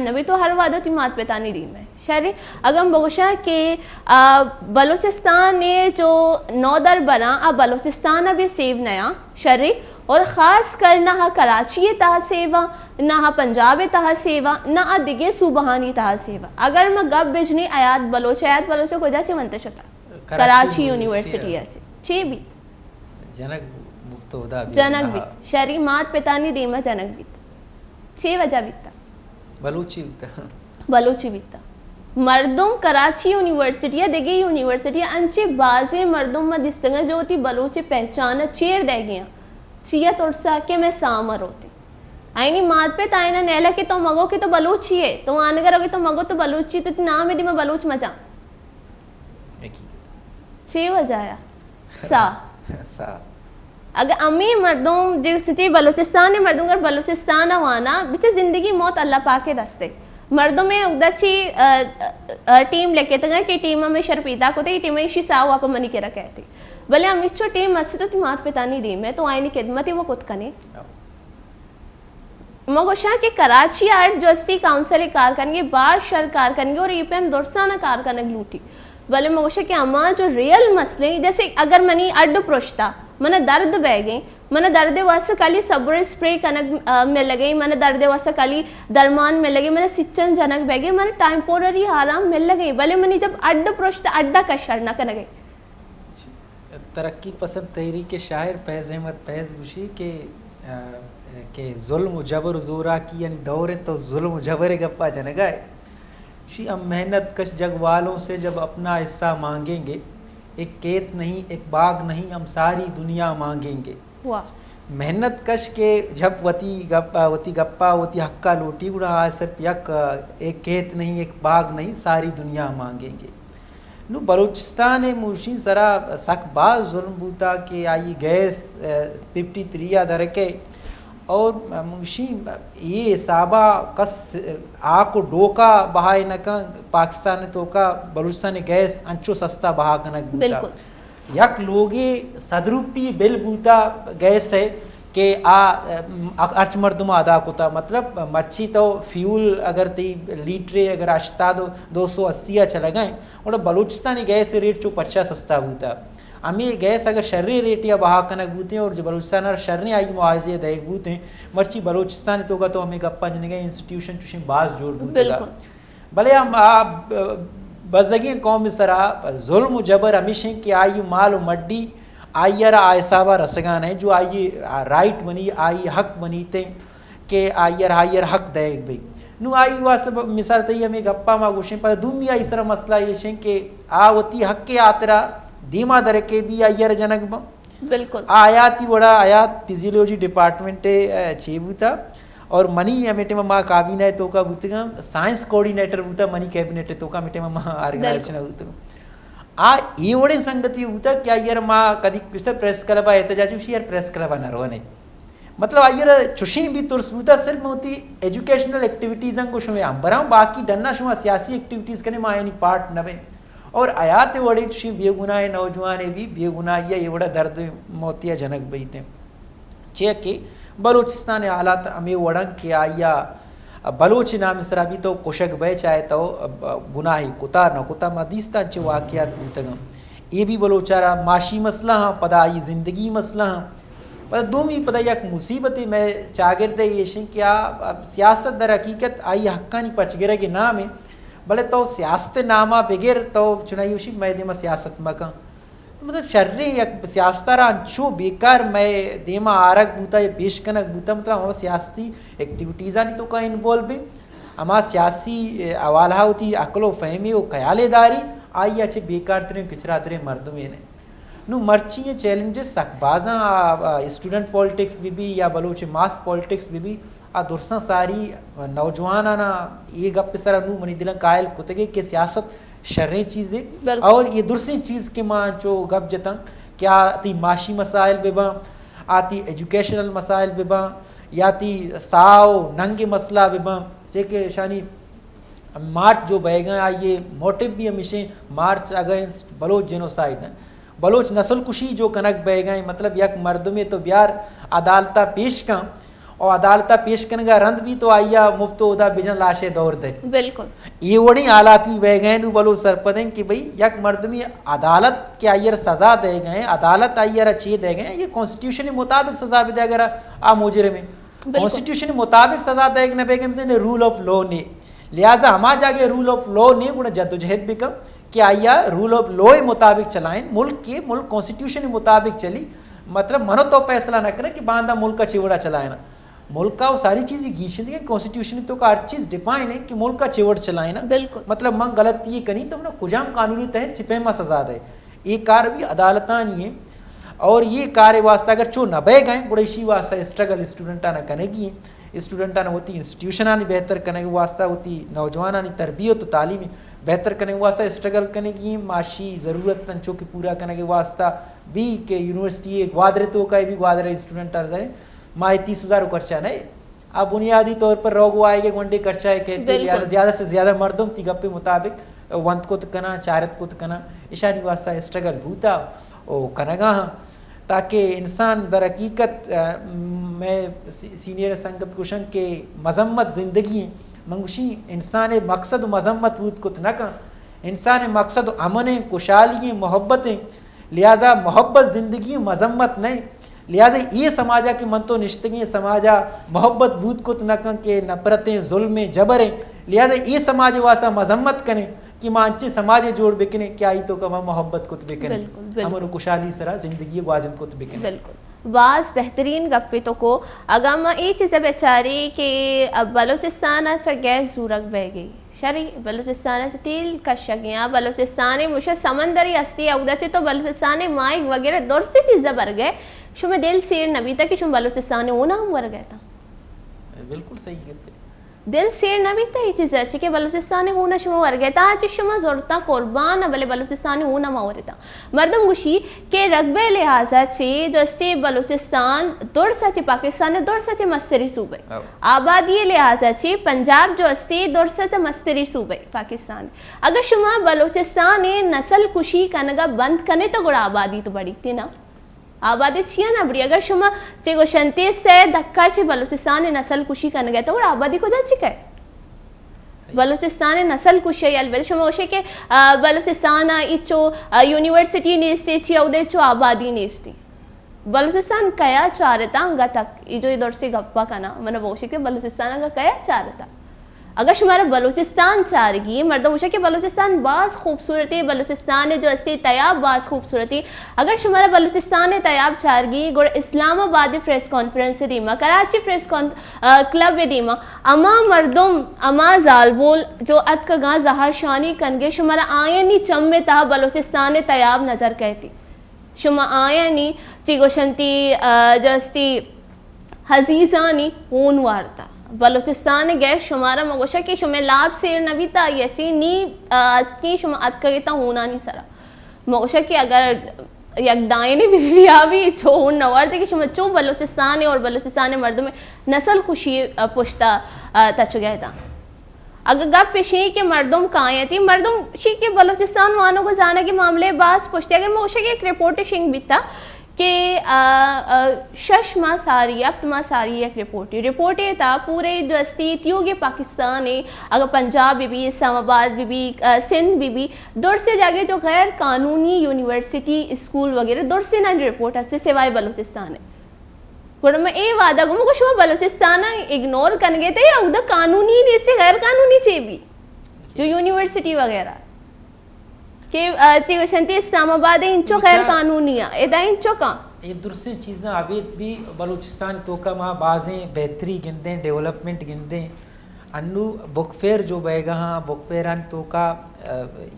नबी तो हर वादो ती मात पितानी दी में शरी अगम बगुशा के बलूचिस्तान ने जो नौदर बना अब बलूचिस्तान अभी सेव नया शरी और ख़ास कर ना कराची तह सेवा ना पंजाब तह सेवा ना दिगे सुबहानी तह सेवा अगर मैं गब बिजनी आयात बलोच को जाचे मनते शता कराची यूनिवर्सिटी है चे भी जनक भी शरी मात पितानी देमा जनक भी चे वजह बीता बलोची बीता मर्दों कराची यूनिवर्सिटी या दिगे यूनिवर्सिटी अंचे बाजे मर्दों में दिस्तंगा जो होती बलोची पहचान चेर दे गया चिया तोड़सा के मैं सामर होती आईनी मात पे ताइना नेला के तो मगो के तो बलूची है तो आने करोगे तो मगो तो बलूची तो नाम है दी मैं बलूच मचा छे वजाया सा अगर अमी मर्दों जो स्थिति बलूचिस्तान ने मर्दों का बलूचिस्तान आवाना बिचे जिंदगी मौत अल्लाह पाके दस्ते मर्दों में उदची टीम लेके तंगा की टीम में शर्पीता को ते टीम में शिसाव आप मनी के रखती भले अमिचो टीम मस्जिद तो मात पिता नहीं दी मैं तो आईनी खिदमत ही वो कुछ कने मगोशा के कराची आर्ट जस्टी काउंसिल कार करेंगे बाद शर कार करेंगे और ईपीएम दोस्ताना कार करने लूटी भले मगोशा के अम्मा जो रियल मसले जैसे अगर मनी अड्ड प्रोश्ता मन दर्द बह गई मन दर्द वास्ते काली सब्र स्प्रे कनक में लगे मन दर्द वास्ते काली दरमान में लगे मन सिचन जनक बह गई मन टेम्पोररी आराम मिल लगे भले मनी जब अड्ड प्रोश्ता अड्डा कशर न कन गई तरक्की पसंद तहरीक के शायर फैज़ अहमद फैज़ गुशी के जुल्म जबर जोरा की यानी दौर तो जुल्म जबर गप्पा जनगाए शी हम मेहनत कश जग वालों से जब अपना हिस्सा मांगेंगे एक केत नहीं एक बाग नहीं हम सारी दुनिया मांगेंगे मेहनत कश के जब वती गप्पा वती हक्का लोटी उड़ा सिर्फ यक एक केत नहीं एक बाग नहीं सारी दुनिया मांगेंगे नु बलूचिस्तान मुशी सरा सकबाज जुल्म बूता के आई गैस 53 दरके और मुशी ये साबा कस आको डोका बहाए न का पाकिस्तान तो का बलूचिस्तान गैस अंचो सस्ता बहा कनक बूता यक लोगे 100 रुपये बिल बूता गैस है के अर्च मर्दुमा अदा कोता मतलब मच्छी तो फ्यूल अगर ती लीटरे अगर अश्ता दो 280 चला गए और बलूचिस्तानी गैस रेट जो 50 सस्ता बूता अमी गैस अगर शर्री रेट या बहा कनक बूते और जो बलूचिस्तान और शर्री आई मुआवजे देख बूते मर्ची बलूचिस्तान तो का तो हमें गप्पा जने गए इंस्टीट्यूशन टूशन बाज जोड़ बूतेगा भले हम आप बजगी कौम इस तरह जुल्म जबर हमेशा की आई माल मड्डी आयरा आयसाबा रसगान है जो आई राइट बनी आई हक बनी थे के आयर हक दे भाई नु आई वास मिसाल तई हमें गप्पा मा गुशे पर दुमी आई सर मसला ये छे के आवती हक्के आतरा धीमा दर के भी आयर जनक ब बिल्कुल आयाती बड़ा आयात फिजियोलॉजी डिपार्टमेंट चेबुता और मनी मेटे मा काबिनेट तो का बुतगम साइंस कोऑर्डिनेटर बुता मनी कैबिनेट तो का मेटे मा ऑर्गेनाइजेशन बुतगम आ ये ओडे संगति बुता क्या यार मा कदी किस्त प्रेस क्लब आयत जाजु यार प्रेस क्लब नरवने मतलब आयर चुशी भी तुरसबुता सिर्फ मोती एजुकेशनल एक्टिविटीज को शुमे अंबरा बाकी डन्ना शुमा सियासी एक्टिविटीज कने मायनी पार्ट नवे और आयात वड़े चुशी बेगुनाह नौजवान भी बेगुनाह ये बड़ा दर्द मोतिया जनक बैते चे के बलूचिस्तान हालात हमें वड़ंग के आया बलोच नाम सरा भी तो कुशक बय चाहे तो गुनाही कुता न कुता मदीस्तान चे वाकयात बुतगम ये भी बलोचारा माशी मसला पदाई जिंदगी मसला पर दूमी पता यक मुसीबत मैं चागिरदे ये क्या सियासत दर हकीकत आई हक्कानी पचगिरे के नाम है भले तो सियासत नामा बगैर तो चुनाई उसी मैं देमा सियासत मका तो मतलब शर्रे यक सियासतारा अंचो बेकार मैं देमा आरक बूता या पेश कनक बूता मतलब हमारा सियासी एक्टिविटीज़ आनी तो का इन्वॉल्व है हमारा सियासी अवाला होती अकलो फहमी और ख्यालेदारी आई अच्छे बेकार तरह किचरा तरह मर्द में ने नु मर्ची ये चैलेंजेस सकबाजा स्टूडेंट पॉलिटिक्स भी या बलोच मास पॉलिटिक्स भी आ दुरसा सारी नौजवान आना ये गप सरा नु मनी दिल कायल कुतगे के सियासत शर्रे चीज़ें और ये दूसरी चीज़ के माँ जो गप जता क्या आती माशी मसाइल बिबा आती एजुकेशनल मसाइल बिबा या ती साव नंगे मसला बिबा से के शानी मार्च जो बहेगा ये मोटिव भी हमेशा मार्च अगेंस्ट बलोच जेनोसाइड है बलोच नस्ल कुशी जो कनक बह गए मतलब यक मर्द में तो ब्यार अदालता पेश का और अदालता पेश करने का रंद भी तो आइया मुफ्त उदा बिजन लाशे दौर दे बिल्कुल ये वड़ी हालात भी बह गए बलो सरपदें कि भाई यक मर्द में अदालत के आयर सजा दे गए अदालत आयर अच्छे दे गए ये कॉन्स्टिट्यूशन के मुताबिक सजा भी दे अगर आ मुजरे में कॉन्स्टिट्यूशन के मुताबिक सजा दे न बेगम रूल ऑफ लॉ ने लिहाजा हमारा जाके रूल ऑफ लॉ ने गुण जद्दोजहद बिकम कि आइया रूल ऑफ लॉ के मुताबिक चलाएं मुल्क कॉन्स्टिट्यूशन के मुताबिक चली मतलब मनो तो फैसला न करें कि बांधा मुल्क का चिवड़ा चलाए ना मुल्क का वो सारी चीज़ें घींच कॉन्स्टिट्यूशन तो का हर चीज़ डिफाइन है कि मुल्क का चिवड़ चलाए ना मतलब मंग गलत ये करी तो ना कुजाम कानूनी तहत चिपेमा सजा दे ये कार भी अदालता नहीं है और ये कार्य वास्ता अगर चो न बह गए बड़े इसी वास्ता स्ट्रगल स्टूडेंटा न कनेगी स्टूडेंटा ने होती इंस्टीट्यूशन बेहतर करने के वास्ता होती नौजवान तरबियत तो तालीमी बेहतर करने के वास्ता स्ट्रगल करने की माशी ज़रूरत तंचो की पूरा करने के वास्ता भी के यूनिवर्सिटी ग्वादरे तो का भी ग्वादरे स्टूडेंट रहे माए 30,000 खर्चा नहीं अब बुनियादी तौर पर रोग आएगा घंटे खर्चा है कहते ज़्यादा से ज़्यादा मर्दों की गप्पे मुताबिक वंत को कना चारत को कना ईशानी वास्ता स्ट्रगल भूता ओ कनगा ताकि इंसान दर हकीकत मैं सीनियर संगत कुशन के मजम्मत ज़िंदगी मंगुशी इंसान मकसद मजम्मत वूद कुत न का इंसान मकसद अमन खुशहाली मोहब्बतें लिहाजा मोहब्बत ज़िंदगी मजम्मत नहीं लिहाजा ये समाजा की मन तो निश्तगी समाजा मोहब्बत वूद कुत न के नफरतें जुल्में जबरें लिहाजा ये समाज वासा मजम्मत करें कि मांचे समाजे जोड़ बेकने क्या ही तो कमा मोहब्बत कुत बेकने अमन खुशहाली सरा जिंदगी वाजिब कुत बेकने बिल्कुल वाज बेहतरीन गप्पे तो को अगम ये चीज़ बेचारी कि अब बलूचिस्तान अच्छा गैस जूरक बह गई शरी बलूचिस्तान से तेल कशगियाँ बलूचिस्तान मुझे समंदरी हस्ती उदाचे तो बलूचिस्तान माइक वगैरह दौर से चीज़ें भर गए शुमे दिल सेर नबी तक कि शुम बलूचिस्तान ऊना हम वर गया था बिल्कुल सही कहते दिल सेर नबी तक ये चीज़ अच्छी कि बलूचिस्तान ऊना शुमा वर गया था आज शुमा ज़रूरता कुर्बान भले बलूचिस्तान ऊना मावर था मर्दम गुशी के रकबे लिहाजा चे दोस्ती बलूचिस्तान दौड़ सचे पाकिस्तान दौड़ सचे मस्तरी सूबे आबादी लिहाजा चे पंजाब जो अस्ती दौड़ सचे मस्तरी सूबे पाकिस्तान अगर शुमा बलूचिस्तान नस्ल कुशी कनगा बंद करने तो गुड़ा आबादी तो बड़ी थी ना आबादी छिया ना बड़ी अगर शुमा चेगो शंतीस से धक्का चे बलूचिस्तान नस्ल कुशी करने गया तो वो आबादी को जा चिका है बलूचिस्तान नस्ल कुशी अलबेल शुमा ओशे के बलूचिस्तान इचो यूनिवर्सिटी नेस्ते छिया उदे चो आबादी नेस्ती बलूचिस्तान कया चारता अंगा तक इजो इधर से गप्पा कना मन वोशे के बलूचिस्तान का कया चारता अगर शुमारा बलूचिस्तान चारगी मर्दम उशा के बलूचिस्तान बास खूबसूरती बलूचिस्तान जो अस्ती तयाब बास खूबसूरती अगर शुमारा बलूचिस्तान तयाब चारगी गुड़ इस्लामाबाद प्रेस कॉन्फ्रेंस दीमा कराची प्रेस क्लब दीमा अमा मर्दम अमा जालबोल जो अत का गा जहर शानी कनगे शुमारा आयनी चम में ता बलूचिस्तान तयाब नजर कहती शुमा आयनी तिगोशंती जस्ती हजीजानी ऊन वार्ता बलूचिस्तान गए शुमारा मगोशा की शुमे लाभ सेर नबीता यची नी की शुमा अतकगिता होना नहीं सरा मगोशा की अगर यकदायने भी आवी छो नवार थे कि शुमा चो बलूचिस्तान और बलूचिस्तान मर्दों में नस्ल खुशी पुश्ता तच गया था अगर गप पेशी के मर्दों का आए थी मर्दों शी के बलूचिस्तान वालों को जाने के मामले बास पुश्ते अगर मगोशा की एक रिपोर्ट शिंग भी था कि शशमा सारी अप्तमा सारी एक रिपोर्ट ये था पूरे दस्ती त्योगे पाकिस्तान है अगर पंजाब भी इस्लामाबाद भी सिंध भी दूर से जाके जो गैर कानूनी यूनिवर्सिटी स्कूल वगैरह दूर से ना रिपोर्ट है सिवाय बलूचिस्तान है गुड़ में ए वादा गुम कुछ बलूचिस्तान इग्नोर कर गए थे या उधर कानूनी नहीं इससे गैर कानूनी चे भी जो यूनिवर्सिटी वगैरह के इस्लामाबाद इंचो गैर कानूनिया एदा इंचो का ये दूसरी चीज़ें अभी भी बलूचिस्तान तो का वहाँ बाज़ें बेहतरी गिनते डेवलपमेंट गिनते अन्नू बुक फेयर जो बैगा हाँ बुक फेयर तो का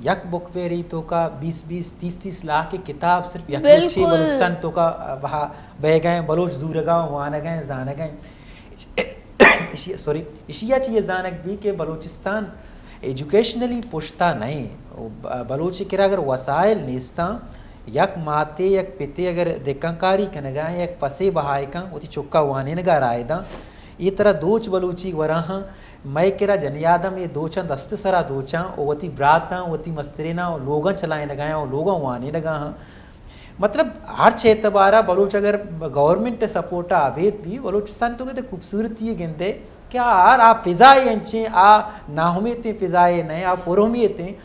यक बुक फेयर ही तो का 20-20 30-30 लाख की किताब सिर्फ यक बलूचिस्तान तो का वहाँ बह गए बलोच जूरगांव वहाँ गए जान गए सॉरी इशिया चाहिए जानक भी के बलूचिस्तान एजुकेशनली पुश्ता नहीं बलूची किरा अगर वसाइल नेस्ता यक माते यक पिते अगर देखंकारी कनगा यक फसे बहाय का उती चुक्का वाने नगा रायदा ये तरह दोच बलूची वराहा मैं किरा जनियादम ये दोचा दस्त सरा दोचा ओवती ब्राता ओवती मस्तरेना और लोगन चलाए लगाया और लोगों वाने लगा हाँ मतलब हर क्षेत्रबारा बलूच अगर गवर्नमेंट सपोर्टा अभेद भी बलूचिस्तान तो कहते खूबसूरती गिनते क्या यार आप फ़िज़ाए अंचे आ नाहुमेते फ़िज़ाए नए आप पुरहमियते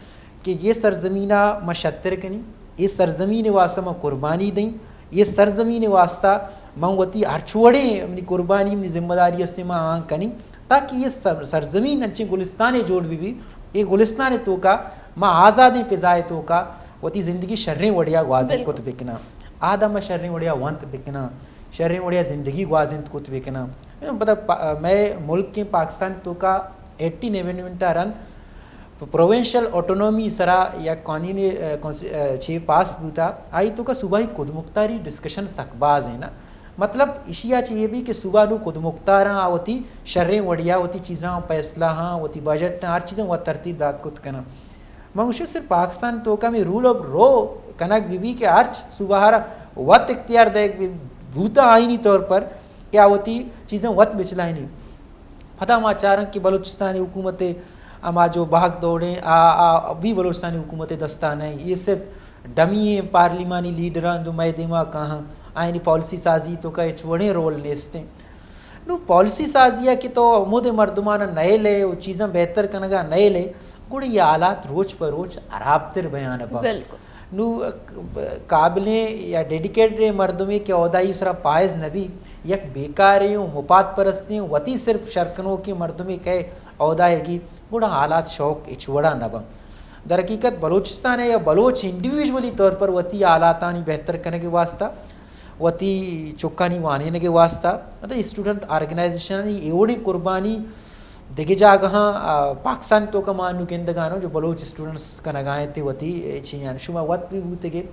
कि ये सरज़मीना मशत्तर कनी ये सरज़मीन वास्ता मैं कुर्बानी दी ये सरज़मीन वास्ता मैं वती हर छोड़े अपनी कुर्बानी अपनी जिम्मेदारी अस्ते माँ आँख कनी ताकि ये सरज़मीन अंचे गुलिस्तान जोड़ भी ये गुलिस्तान तो का माँ आज़ादी फ़िज़ाए तो का वती ज़िंदगी शर्रें वड़िया ग्वाज़न कुत बिकना आदम शर्रें वड़िया वंत बिकना शर्रें वड़िया ज़िंदगी ग्वाज़न कुत बिकना मतलब मैं मुल्क के पाकिस्तान तो का 18 रन प्रोविंशियल ऑटोनॉमी सरा या कानूनी छे पास बूता आई तो का सुबह ही खुद मुख्तारी डिस्कशन सकबाज है ना मतलब इशिया चाहिए भी कि सुबह नु खुद मुख्तारा होती शर्रें वड़िया होती चीज़ां फैसला हाँ होती बजट हर चीज़ें वह तरतीब दाद कुत करना मैं उसे सिर्फ पाकिस्तान तो का मैं रूल ऑफ रो कनक बीबी के हर सुबह वत इख्तियार दे भूता आईनी तौर पर क्या होती चीज़ें वत बिचलाई नहीं फता माचारन की बलूचिस्तानी हुकूमतें अमा जो भाग दौड़े अभी बलूचिस्तानी हुकूमतें दस्तान है ये सिर्फ डमी पार्लिमानी लीडरान जो मैं दिमाग कहाँ आईनी पॉलिसी साजी तो का वड़े रोल नेस्ते नु पॉलिसी साजिया की तो मुद मर्दमाना नए ले वो चीज़ें बेहतर कनगा नए ले गुड़ ये आलात रोज पर रोज अराबतर बयान नु काबिले या डेडिकेटेड मर्दमे के औदाई सरा पायज नबी यक बेकारी मुपात परस्ती वती सिर्फ शर्कनों की मर्दमे कहे औदाएगी गुड़ा हालात शौक इचवड़ा नबा दर हकीकत बलूचिस्तान है या बलोच इंडिविजुअली तौर पर वती आलातानी बेहतर करने के वास्ता वती चुक्कानी वाने के वास्ता मतलब स्टूडेंट ऑर्गेनाइजेशन एवढी कुर्बानी देखी जाग हाँ पाकिस्तान तो का मानू केंद्र जो बलोच स्टूडेंट्स का नगाए थे वती छियान शुमा वत भी बूते के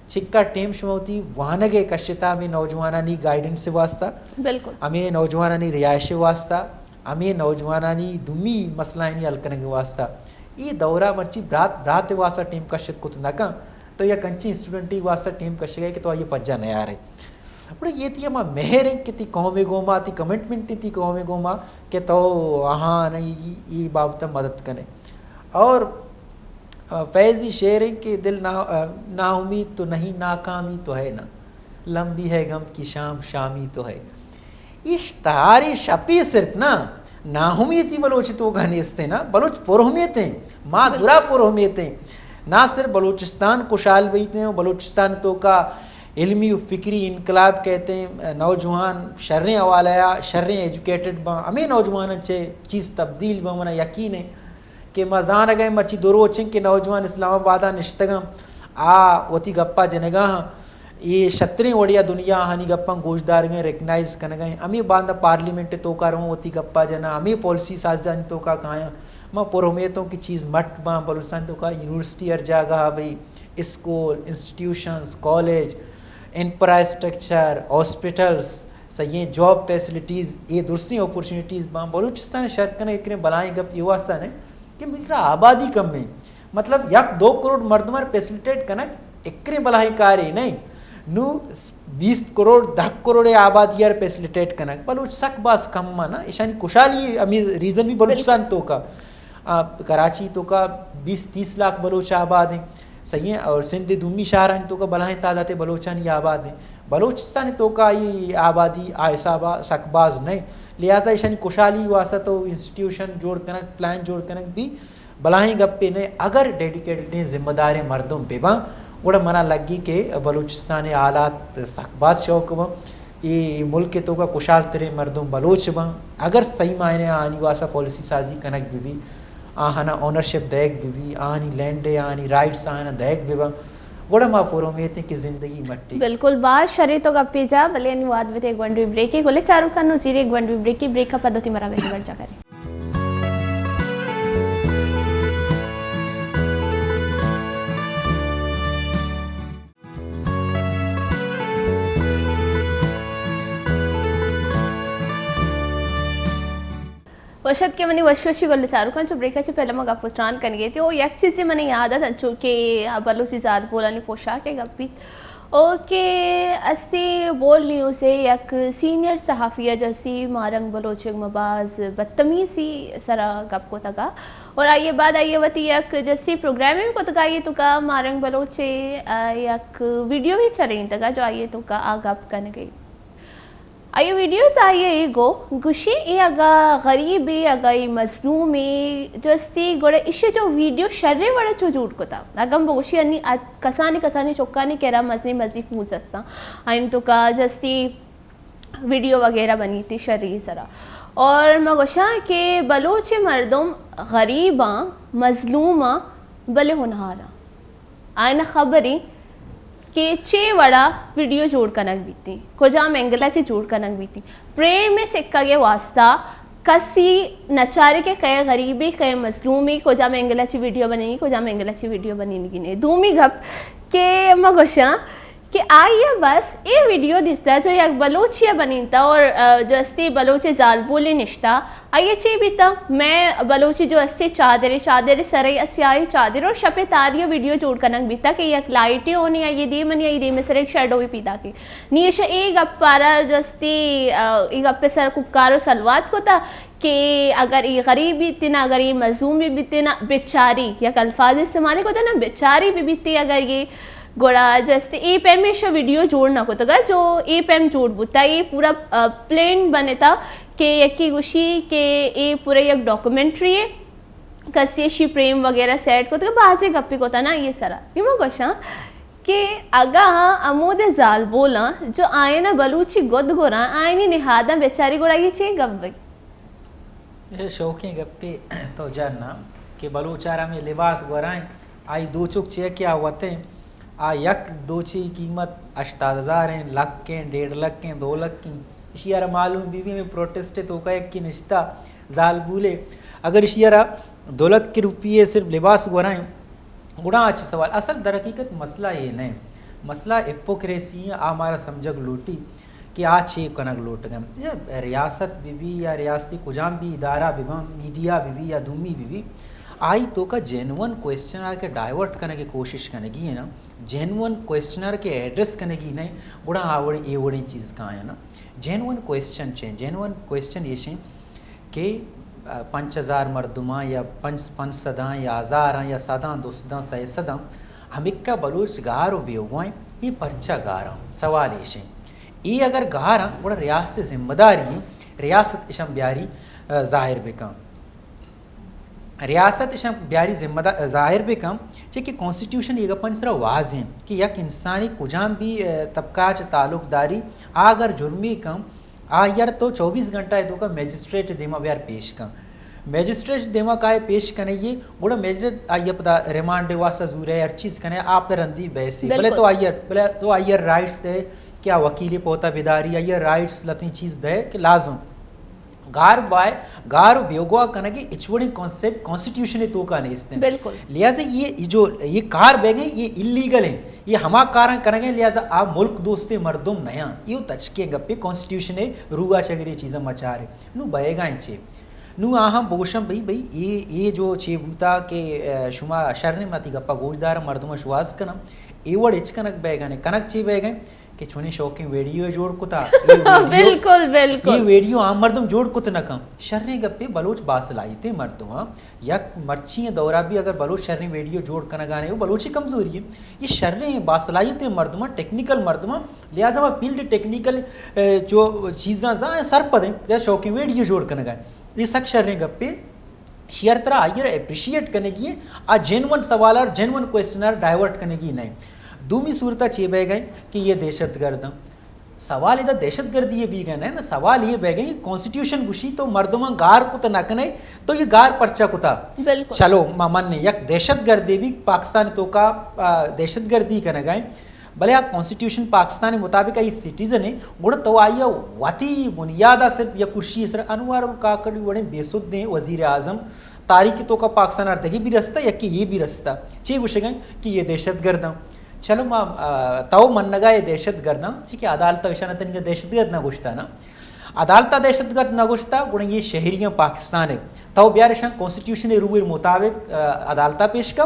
चिक्का टेम शुमा होती वानगे कश्यता में नौजवानानी गाइडेंस से वास्ता बिल्कुल हमें नौजवानानी रियायश वास्ता हमें नौजवानानी दुमी मसलाइनी हल करने के वास्ता ये दौरा मर्ची ब्रात वास्ता टीम कश्यत कुछ नका तो यह कंची स्टूडेंट वास्ता टीम कश्य गए कि तो ये पज्जा नया रहे अपने ये थी अमा मेहर कितनी कौमे गोमा थी कमिटमेंट थी कौमे गोमा के तो हाँ नहीं ये बाबत मदद करें और फैज़ी शेर के दिल ना उम्मीद तो नहीं नाकामी तो है ना लंबी है गम की शाम शामी तो है इश्तारी शपी सिर्फ ना उम्मीद ही बलोच तो घनेस्ते ना बलोच पुरहमियत हैं माँ दुरा पुरहमियत हैं ना सिर्फ बलूचिस्तान खुशहाल बीते हैं बलूचिस्तान तो का इल्मी फ़िक्री इनकलाब कहते हैं, नौजवान शर्रें अवालया शर्रें एजुकेटेड बा हमें नौजवान चे चीज़ तब्दील बा मना यकीन है कि मजान गए मर्ची दोरो चें कि नौजवान इस्लामाबाद निश्तगम आ वती गप्पा जनगा ये शतरें ओडिया दुनिया हानि गप्पा गोशदार गए रिकग्नाइज कर गए अमी बांधा पार्लियामेंट तो का रहूँ वती गप्पा जना अमी पॉलिसी साजान तो का कहाँ माँ पुरमेतों की चीज़ मट बा बलूचिस्तान तो का यूनिवर्सिटी हर जगह भाई school institutions college infrastructure hospitals सही जॉब फैसिलिटीज़ ये दूसरी अपॉर्चुनिटीज़ बा बलूचिस्तान शहर कने इतने बलाएँ गप ये वास्ता है कि मित्र आबादी कम में मतलब यक 2 करोड़ मर्दमर फैसिलिटेट कनक इकरे बलाई कार्य नहीं नु 20 करोड़ 10 करोड़ आबादी यार फैसिलिटेट कनक बलूच सक बास कम माना ईशानी कुशाली अमी रीजन भी बलूचिस्तान तो का कराची तो का 20-30 लाख बलोच आबाद हैं सही है और सिंध दुमी शहर तो का बलाएँ तादाद बलोचानी आबाद हैं बलूचिस्तान तो का ये आबादी आयसाबा सकबाज नहीं लिहाजा ईशानी कुशाली वासा तो इंस्टीट्यूशन जोड़ कनक प्लान जोड़ कनक भी बलाएँ गप्पे ने अगर डेडिकेटेड ने जिम्मेदार मर्दों पे बा वड़ा मना लगी के बलूचिस्तान आलात सकबात शौक बा ये मुल्क तो का कुशाल तेरे मर्दों बलोच बा अगर सही मायने आनी वासा पॉलिसी साजी कनक भी आहाना ओनरशिप दैक भी आनी लैंड आनी राइट्स आना दैक भी बा वड़ा मा पूरो में थे कि जिंदगी मट्टी बिल्कुल बात शरी तो गप्पे जा भले अनुवाद में एक वन ब्रेक ही गोले चारों का नजीर एक वन ब्रेक की ब्रेक का पद्धति मरा गई बढ़ जा करे वशत के मनी वशवशी गोले चारू का जो ब्रेकाचे पहले मग आप पुत्रान करने गए थे वो एक चीज़ से मैंने याद है जो कि बलूची ज़ाद बोला ने पोशाक है गप्पी ओके अस्ते बोल नहीं उसे एक सीनियर सहाफ़िया जैसी मारंग बलोच मबाज बदतमीज़ी सरा गप को तका और आइए बाद आइए वती एक जैसी प्रोग्राम में को तका ये तो का मारंग बलोचे एक वीडियो भी चल रही तका जो आइए तो का आ गप करने गई आइए वीडियो ताइए एगो गुशी ए अगा गरीब ए अगा ई मजलूम ए जस्ती गोड़े इसे जो वीडियो शर्रे वड़ा चो झूठ को था अगम बोशी अन्नी कसानी चौक्कानी केरा मजनी मजी फूस हस्ता आइन तो का जस्ती वीडियो वगैरह बनी थी शर्री सरा और मगोशा के बलोचे मर्दों गरीबा मजलूमा बले होनहारा आयना खबरी के चे वड़ा वीडियो जोड़ कनक बीती कोजा मेंगला से जोड़ कनक बीती प्रेम में सिक्का के वास्ता कसी नचारे के कई गरीबी कई मजलूमी कोजा मेंगला ची वीडियो बनेगी कोजा मेंगला ची वीडियो बनेगी ने दूमी गप के मगोशा कि आइए बस ये वीडियो दिसता जो एक बलोचिया बनीता और जो अस्ती बलोचे जाल बोले निश्ता आइए चे बीता मैं बलोची जो अस्ती चादरे सरे अस्याई चादर और शपे तारिया वीडियो जोड़ कनक बीता कि एक लाइटें होनी आई दे मन आई दे में सर एक शेडो भी पीता की नीशा एक गप्पारा जो अस्ती एक गप्पे सर कुकारो सलवात को था कि अगर ये गरीब बीती ना अगर ये मजलूम भी बीते ना बेचारी या अल्फाज इस्तेमाल को था ना बेचारी भी बीती अगर ये गोड़ा जैसे ए पैम में वीडियो जोड़ना को तगा जो ए पैम जोड़ बुता ये पूरा प्लेन बने था कि यकी गुशी के ए पूरा एक डॉक्यूमेंट्री है कसी शी प्रेम वगैरह सेट को तगा बाजे गप्पी को था ना ये सारा ये मैं क्वेश्चन कि अगा अमोद जाल बोला जो आए ना बलूची गोद गोरा आए नहीं निहादा बेचारी गोड़ा ये चे गप्पी ये शौकी गप्पे तो जानना कि बलूचारा में लिबास गोराएं आई दो चुक चेक क्या होते हैं आ यक दोची कीमत 80,000 हैं लाख के 1.5 लाख के 2 लाख की इशियारा मालूम बीवी में प्रोटेस्ट तो का एक की निश्ता जाल भूले अगर इशियारा 2 लाख के रुपये सिर्फ लिबास गोराएं गुड़ा अच्छे सवाल असल दर हकीकत मसला ये नहीं मसला हिपोक्रेसी हमारा समझक लोटी कि आ छे कनक लोट गए रियासत बीबी या रियासती कुजाम भी इदारा बीबा मीडिया बीबी या दूमी बीबी आई तो का जेनुअन क्वेश्चनर के डाइवर्ट करने की कोशिश करने की है ना जेनुअन क्वेश्चनर के एड्रेस करने की नहीं बड़ा आवड़ी ये बड़ी चीज़ कहाँ है ना जेनुअन क्वेश्चन चें जेनुअन क्वेश्चन ये चें कि 5,000 मरदुमा या 500 या 1,000 या 100 200 600 हमिक्का बलूच गार भी उगवाएं ये पर्चा गारा सवाल ये अगर गारा बड़ा रियासत जिम्मेदारी रियासत इशम ब्यारी जाहिर बेका रियासत इशा ब्यारी जिम्मेदार जाहिर भी कम कि कॉन्स्टिट्यूशन ये गपन सरा वाज हैं कि यक इंसानी कुजाम भी तबका ताल्लुकदारी अगर जुर्मी कम आ यार तो 24 घंटा है तो का मैजिस्ट्रेट देमा ब्यार पेश का मैजिस्ट्रेट देमा का पेश कने ये गुड़ा मैजिस्ट्रेट आइए पता रिमांड वासा जूरे हर चीज कने आप दरंदी बैसी भले तो आइयर राइट्स दे क्या वकीली पोता बिदारी आइयर राइट्स लती चीज दे कि लाजम गार बेगवा कनगे इचवड़ी कॉन्सेप्ट कॉन्स्टिट्यूशन तो का नहीं इसने बिल्कुल लिहाजा ये कार बेगे ये इलीगल है ये हमा कारण करेंगे लिहाजा आप मुल्क दोस्ते मर्दुम नया ये तचके गप्पे कॉन्स्टिट्यूशन है रूगा चगर ये चीज़ें मचा रहे नु बहेगा चे नु आहा बोशम भाई ये जो चे बूता के शुमा शरने माती गप्पा गोजदार मर्दुम श्वास कनम एवड़ इच कनक बेगा ने कनक चे बेगे कि छोनी शौकी वीडियो जोड़ को था बिल्कुल बिल्कुल ये वीडियो आम मर्दम जोड़ को तो न कम शर्रे गप्पे बलोच बास लाई थे मर्दम या मर्ची दौरा भी अगर बलोच शर्रे वीडियो जोड़ कर गाने वो बलोची कमजोरी है ये शर्रे बासलाई थे मर्दमा टेक्निकल मर्दमा लिहाजा वह फील्ड टेक्निकल जो चीज़ा जा सर पद या शौकी वीडियो जोड़ कर गाए ये सक शर्रे गप्पे शेयर तरह आइए अप्रिशिएट करने की आ जेनवन सवाल और जेनवन क्वेश्चन डाइवर्ट करने की नहीं दूसरी सूरत चे बह गए कि ये दहशतगर्द सवाल इधर दहशतगर्दी ये भी गए ना सवाल ये बह गए कॉन्स्टिट्यूशन गुशी तो मर्दमा गार को तो न कने तो ये गार पर्चा को था चलो मन ने यक दहशतगर्दी भी पाकिस्तान तो का दहशतगर्दी करने गए भले आप कॉन्स्टिट्यूशन पाकिस्तान के मुताबिक ये सिटीजन है गुड़ तो आइया वाती बुनियादा सिर्फ या कुर्सी सर अनवर काकड़ बड़े बेसुद ने वजीर आजम तारीख तो का पाकिस्तान अर्थ भी रास्ता या कि ये भी रास्ता चे गुश गए कि ये दहशतगर्द चलो माँ तव मन्नगा ये दहशतगर्द ठीक है अदालत विषाना तनिक दहशतगर्द ना गुश्ता ना अदालत दहशतगर्द ना गुश्ता गुण ये शहरियाँ पाकिस्तान है तव ब्यार कॉन्स्टिट्यूशन रूल मुताबिक अदालत पेश का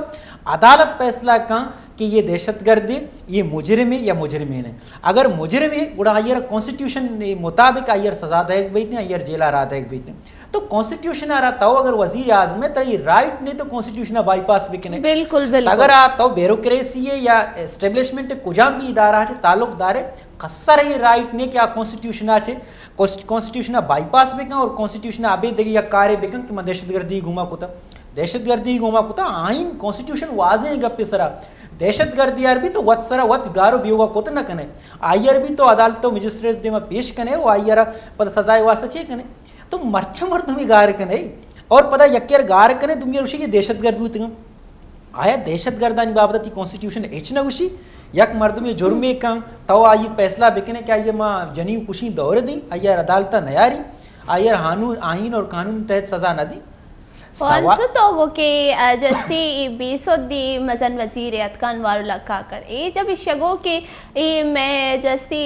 अदालत फैसला का कि ये दहशतगर्द है ये मुजरिम है या मुजरिमीन है अगर मुजरिम है गुड़ा आयर कॉन्स्टिट्यूशन मुताबिक आयर सजा देख बैठे आयर जेला रहा देख बैठे तो कॉन्स्टिट्यूशन आ रहा था अगर वजीर आजम है तो ये राइट नहीं तो कॉन्स्टिट्यूशन बाईपास भी कने बिल्कुल बिल्कुल अगर आ तो ब्यूरोक्रेसी है या एस्टेब्लिशमेंट कुजा भी इदारा है ताल्लुकदार है कस्सर ये राइट ने क्या कॉन्स्टिट्यूशन आछे कॉन्स्टिट्यूशन बाईपास भी और कॉन्स्टिट्यूशन आबे दे या कार्य भी कि दहशतगर्दी घुमा कुता दहशतगर्दी घुमा कुता आइन कॉन्स्टिट्यूशन वाजे गप्पे सरा दहशतगर्दी यार भी तो वत सरा वत गारो बियोगा कोत न कने आयर भी तो अदालत तो मजिस्ट्रेट दे में पेश कने वो आयर पद सजाए वासा चे कने तो मर्छ मर्द में गार कने और पता यक्कर गार कने तुम ये ऋषि के दहशतगर्द हुई तुम आया दहशतगर्दानी बाबत कॉन्स्टिट्यूशन एच न उशी यक मर्द में जुर्मे का तो आई फैसला बिकने क्या ये माँ जनी कुशी दौर दी आयर अदालत नयारी आयर हानू आइन और कानून तहत सजा न दी तो के जैसे बेसुद्दी मजन वजीर अतकान वारुल्लाह काकड़ ए जब शगो के ए मैं जैसे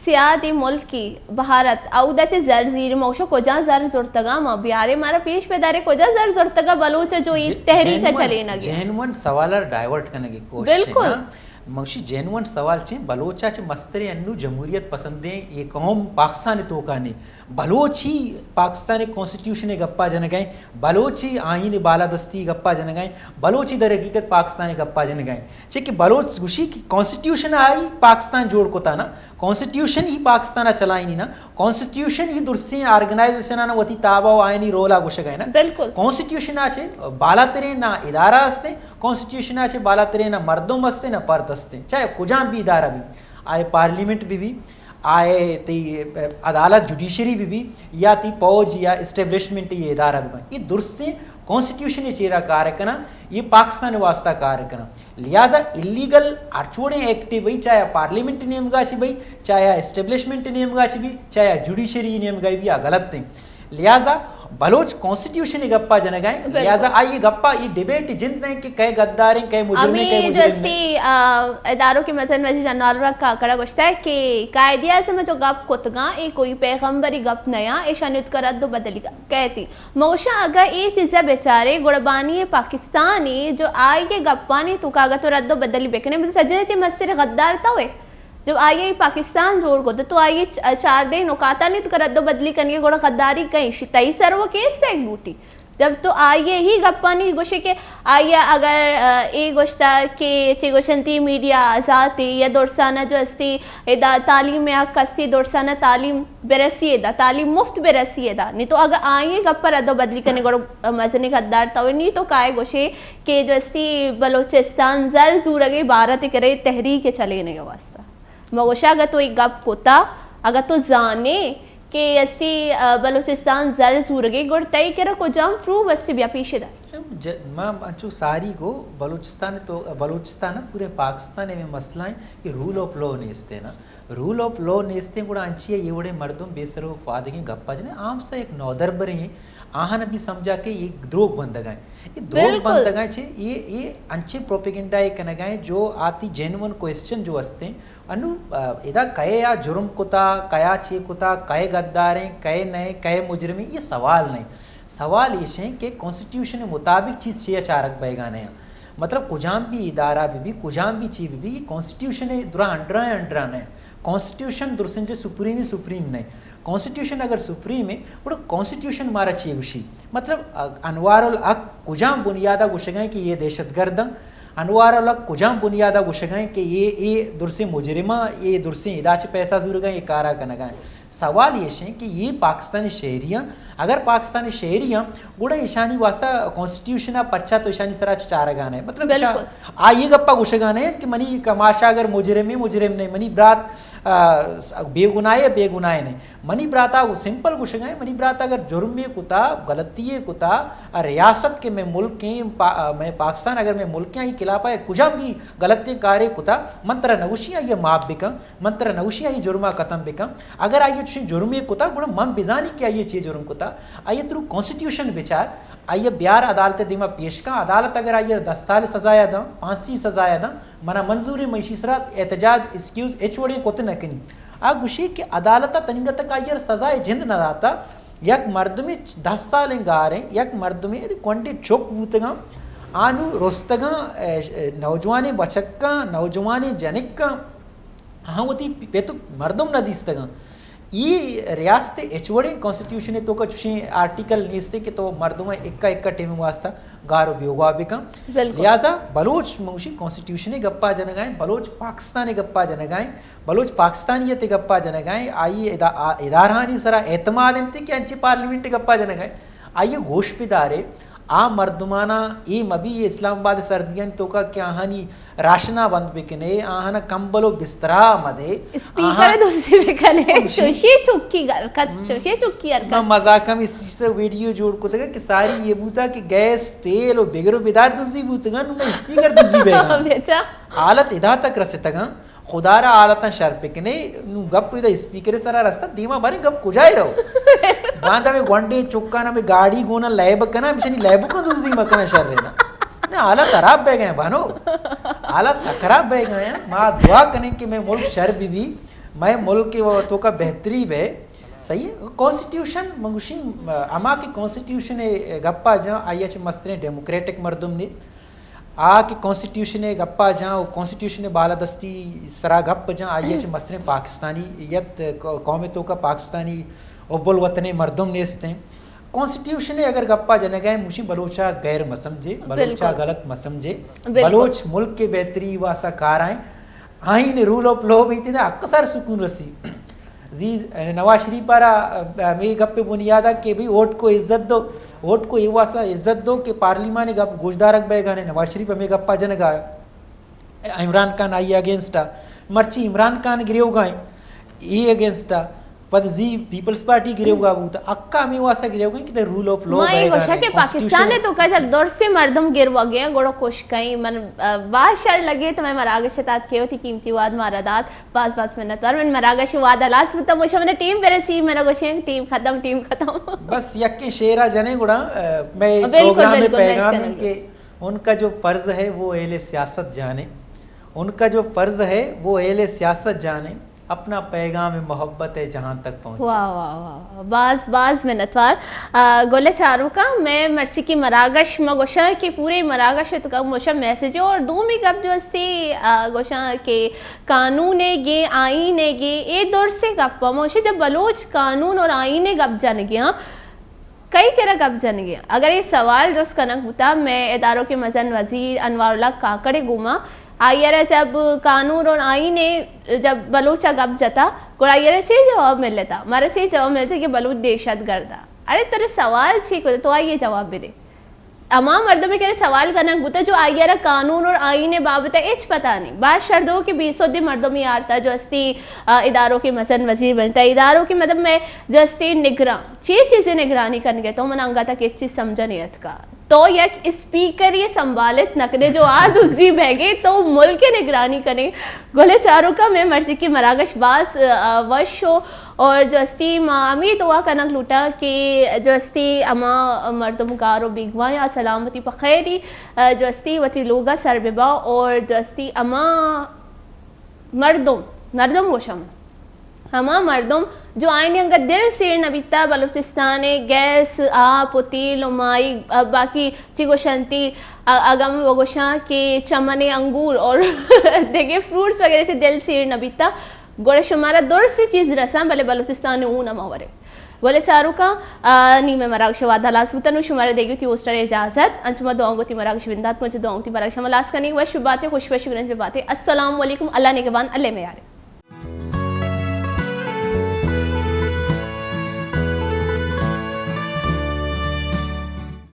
सियादी मुल्क की भारत आउदा चे जरजीर मोशो कोजा जर जुर्तगा म बिहारे मारा पेश पेदारे कोजा जर जुर्तगा बलूच जो ये तहरीक चले ना जेनवन सवाल डाइवर्ट करने की कोशिश बिल्कुल मौशी जेनवन सवाल चे बलोचा चे मस्तरे अन्नू जमहूरियत पसंदे ये कौम पाकिस्तान तो का ने बलोची पाकिस्तानी कॉन्स्टिट्यूशन गप्पा जन गए बलोची आइन बालादस्ती गप्पा जन गए बलोची दर हकीकत पाकिस्तानी गप्पा जन गए चे कि बलोच गुशी की कॉन्स्टिट्यूशन आई पाकिस्तान जोड़ को था ना कॉन्स्टिट्यूशन ही पाकिस्तान चलाई नहीं ना कॉन्स्टिट्यूशन ही दुर्सी ऑर्गेनाइजेशन ना वती ताबा आयनी रोला गुश गए ना बिल्कुल कॉन्स्टिट्यूशन आचे बाला तेरे ना इदारा हस्ते कॉन्स्टिट्यूशन आचे बाला तेरे ना मर्दों हस्ते ना पर्द हस्ते चाहे कुजा भी इदारा भी आए पार्लियामेंट भी आए ती अदालत जुडिशरी भी या ती फौज या इस्टेब्लिशमेंट ये इदारा भी ये दुर्से कॉन्स्टिट्यूशन चेहरा कार्य करना ये पाकिस्तान वास्ता कार्य करना लिहाजा इलीगल अरचोड़े एक्ट भाई चाहे पार्लियामेंट नियम गाची भाई चाहे इस्टेब्लिशमेंट नियम गाची भी चाहे जुडिशरी नियम गाई भी गलत थे लिहाजा बलोच कॉन्स्टिट्यूशन गप्पा जन गए लिहाजा आई गप्पा ये डिबेट जिन नहीं कि कई गद्दार कई मुजरिम कई जैसे इदारों के मसलन वजीर अनवर का कड़ा गुश्ता है कि कायदिया से मैं जो गप कुतगा ए कोई पैगंबरी गप नया ए शनित कर रद्द बदली कहती मौशा अगर ये चीज़ें बेचारे गुड़बानी पाकिस्तानी जो आई के गप्पानी तो कागज तो रद्द बदली बेकने मतलब सजने चे मस्तिर गद्दार था हुए जब आइए पाकिस्तान जोड़ को तो आइए 4 दिन औकाता नहीं तो रद्दो बदली करनी गोड़ा गद्दारी कहीं तई सर वो केस पे एक बूटी जब तो आइए ही गप्पानी गोशे के आइए अगर ए गोश्ता के चे गोशंती मीडिया आज़ाद या दोरसाना जो अस्ती एदा तालीम या कस्ती दोरसाना तालीम बेरसी एदा तालीम मुफ्त बेरसी एदा नहीं तो अगर आइए गप्पा रदो बदली करने गड़ो मजने गद्दार तो नहीं तो काय गोशे के जो अस्ती बलोचिस्तान जर जूर अगे भारत करे तहरीक चले ने वास्ता मगोशा अगर तो एक गप कोता अगर तो जाने के अस्ती बलूचिस्तान जर सूरगे गुड़ तय करो को जम फ्रू वस्ती ब्या पीछे मां अंचु सारी को बलूचिस्तान पूरे पाकिस्तान में मसला है कि रूल ऑफ लॉ नेस्ते ना रूल ऑफ लॉ नेस्ते కూడా अंची ये बड़े मर्दों बेसरो फादगे गप्पा जने आम से एक नौदर बरे हैं आहन भी समझा के ये द्रोग बंदगाएं ये द्रोग बंदगाएं छे ये अंचे प्रोपेगेंडा ये कनगाएं जो आती जेन्युइन क्वेश्चन जो असते अनु इदा कहे या जुर्म कुता कया चे कुता कहे गद्दार हैं कहे नए कहे मुजरिम ये सवाल नहीं सवाल ये है कि कॉन्स्टिट्यूशन के मुताबिक चीज़ छे अचारक बैगाने मतलब कुजाम भी इदारा भी कुजाम भी चीज भी कॉन्स्टिट्यूशन दुरा अंडरा ने कॉन्स्टिट्यूशन दुरसंजे सुप्रीम नहीं कॉन्स्टिट्यूशन अगर सुप्रीम है वो कॉन्स्टिट्यूशन मारा चीवशी मतलब अनवारुल हक कुजाम बुनियादा गुशगाएं कि ये दहशतगर्द अनवारुल हक कुजाम बुनियादा गुशगाएं कि ये दुरसे मुजरिमा ये दुरसे इदाच पैसा जुर गए ये कारा कनगाएं सवाल ये है कि ये पाकिस्तानी शहरियाँ अगर पाकिस्तानी शहरियाँ गुड़ा ईशानी वास्ता कॉन्स्टिट्यूशन पर्चा तो ईशानी सरा चारा गाना है मतलब ये गप्पा गुशगाने कि मनी कमाशा अगर मुजरिम नहीं मनी ब्रात बेगुनाहे नहीं मनी ब्राता सिंपल गुशगाए मनी ब्राता अगर जुर्म कुता गलती कुता रियासत के मैं मुल्क मैं पाकिस्तान अगर मैं मुल्क ही खिलाफा है कुजा भी गलती कार्य कुता मंत्र नवशिया ये माप बिकम मंत्र नवशिया ये जुर्मा खत्म बिकम अगर आइए जुर्म कुता गुड़ा मम बिजानी क्या ये चीज जुर्म कुता आइए थ्रू कॉन्स्टिट्यूशन विचार आइए बिहार अदालत दिमा पेश का अदालत अगर आइए 10 साल सजाया दा 5 सजाया दा मना मंजूरी मैशीसरा एहतजाज एक्सक्यूज एचवड़ी कोते न कनी आ गुशी के अदालत तनिंगत का आइए सजाए जिंद न दाता यक मर्द में 10 साल गारे यक मर्द में क्वांटी चोक वूतगा आनु रोस्तगा नौजवाने बचक्का नौजवाने जनिक्का हाँ वती पे तो मर्दम न दिस्तगा ये रियासत एचवड़ी कॉन्स्टिट्यूशन तो कुछ आर्टिकल नीस्ते कि तो मर्दों में इक्का टीम वास्ता गारो बियोगा बिकम लिहाजा बलोच मुशी कॉन्स्टिट्यूशन गप्पा जनगाएं बलोच पाकिस्तान गप्पा जनगाएं बलोच पाकिस्तानियत गप्पा जनगाएं आइए इदारानी सरा एतमाद इंते कि अंचे पार्लियामेंट गप्पा जनगाएं आइए घोष पिदारे आ मर्दमाना ये मबी इस्लामाबाद सर्दियन तो का क्या हानि राशना बंद बिकने आहना कंबलो बिस्तरा मदे स्पीकर दोसी बिकने शोशे चुक्की मैं मजाक में इस वीडियो जोड़ को तक कि सारी ये बूता कि गैस तेल और बेगरो बिदार दूसरी बूतगा नु स्पीकर दूसरी बेगा हालत इदा तक रसे तगा खुदारा आलता शर्पिकने नु गप इदा स्पीकर सारा रास्ता दीमा बारे गप कुजाई रहो बांधा में गोंडे चुक्का ना में गाड़ी गोना लैब कना मिशनी लैब को दूसरी मकना शर रहना ने हालत खराब बह गए बानो हालत खराब बह गए मां दुआ कने कि मैं मुल्क शर भी मैं मुल्क के वो तो का बेहतरी बे सही है कॉन्स्टिट्यूशन मंगुशी अमा के कॉन्स्टिट्यूशन गप्पा जा आईएच मस्तरे डेमोक्रेटिक मर्दुम ने आ कि कॉन्स्टिट्यूशन गप्पा जा कॉन्स्टिट्यूशन बालादस्ती सरा गप जा आईएच मस्तरे पाकिस्तानी यत कौम तो का पाकिस्तानी उबुल वतने मर्दुम नेस्ते कॉन्स्टिट्यूशन अगर गप्पा जन गए मुशी बलोचा गैर मसमझे बलोचा गलत मसमझे बलोच मुल्क के बेहतरी वासा कार आए आइन रूल ऑफ लॉ भी थी अक्सर सुकून रसी जी नवाज शरीफ पारा मेरी गप बुनियादा के भी वोट को इज्जत दो वोट को ये वासा इज्जत दो कि पार्लियामान गप गोशदारक बैगाने नवाज शरीफ हमें गप्पा जन गाया इमरान खान आई अगेंस्ट मर्ची इमरान खान गिरे गाए ये अगेंस्ट पद जी पीपल्स पार्टी गिरेगा वो तो अक्का में वासा गिरेगा कि द रूल ऑफ लॉ मैं गोशा के पाकिस्तान ने तो कजर दौर से मर्दम गिरवा गया गोड़ो कोश कई मन बाशर लगे तो मैं मरागश तात के होती कीमती वाद मारादात 5 मिनट और मैं मरागश वाद लास्ट में तो मुझे मैंने टीम बेरसी मेरा गोशे टीम खत्म बस यक्के शेरा जने गुड़ा मैं प्रोग्राम में पैगाम के उनका जो फर्ज है वो अहले सियासत जाने उनका जो फर्ज है वो अहले सियासत जाने अपना पैगाम मोहब्बत है जहाँ तक पहुँचे। वाह वाह वाह बाज में नतवार गोले चारों का मैं मर्ची की मरागश गोशा के पूरे मरागश तो का मोशा मैसेज और दो में कब जो अस्ती गोशा के कानून गे आईने गे ए दौर से गप मोशे जब बलोच कानून और आईने गप जाने गया कई करा गप जनिए अगर ये सवाल जो कनक बुता मैं इदारों के मजन वजीर अनवारुल्लाह काकड़े गुमा आयर जब कानून और आईन ने जब बलूचा गप जता गुड़ाइयर से जवाब मिल लेता मारे से जवाब मिलता कि बलूच दहशत गर्दा। अरे तेरे सवाल ठीक होते तो आइए जवाब भी दे। अमाम मर्दों में कह सवाल करना बुता जो आइयारा कानून और आईन बाबत एच पता नहीं बात शर्दों के 20 मर्दों में आता जो अस्ती इदारों के मसन वजीर बनता है इदारों की मतलब मैं जो अस्ती निगरान चीज़ें निगरानी करने गए तो मैंने अंगा तक एक चीज़ समझा नहीं का तो यक स्पीकर ये संभालित नकदे जो आज उसी बहगे तो मुल्क की निगरानी करें गोले चारों का मैं मर्जी की मरागश बास वश हो और जस्ती मामी दुआ कनक लूटा कि जस्ती अमा मर्दम गारो बिगवा या सलामती पखैरी जस्ती वती लोगा सरबिबा और जस्ती अमा मर्दम गोशम हमा मर्दम जो आईने अंगा दिल से नबीता बलूचिस्तान गैस आप तेल उमाई बाकी चिगोशंती अगम वगोशा के चमने अंगूर और देखिए फ्रूट्स वगैरह से दिल से नबीता गोले शुमारा दूर से चीज़ रसा भले बलूचिस्तान ऊन अमावरे गोले चारू का नी में मरागश वादा लासबुतनु शुमारे देगी थी ओस्टर इजाज़त अंचुमा दुआओं थी मरागश बिंदात मुझे दुआओं थी मरागश मलास करने वश बातें खुश शुक्रन बातें अस्सलाम वालेकुम अल्लाह ने के बान अल्लाह में यार।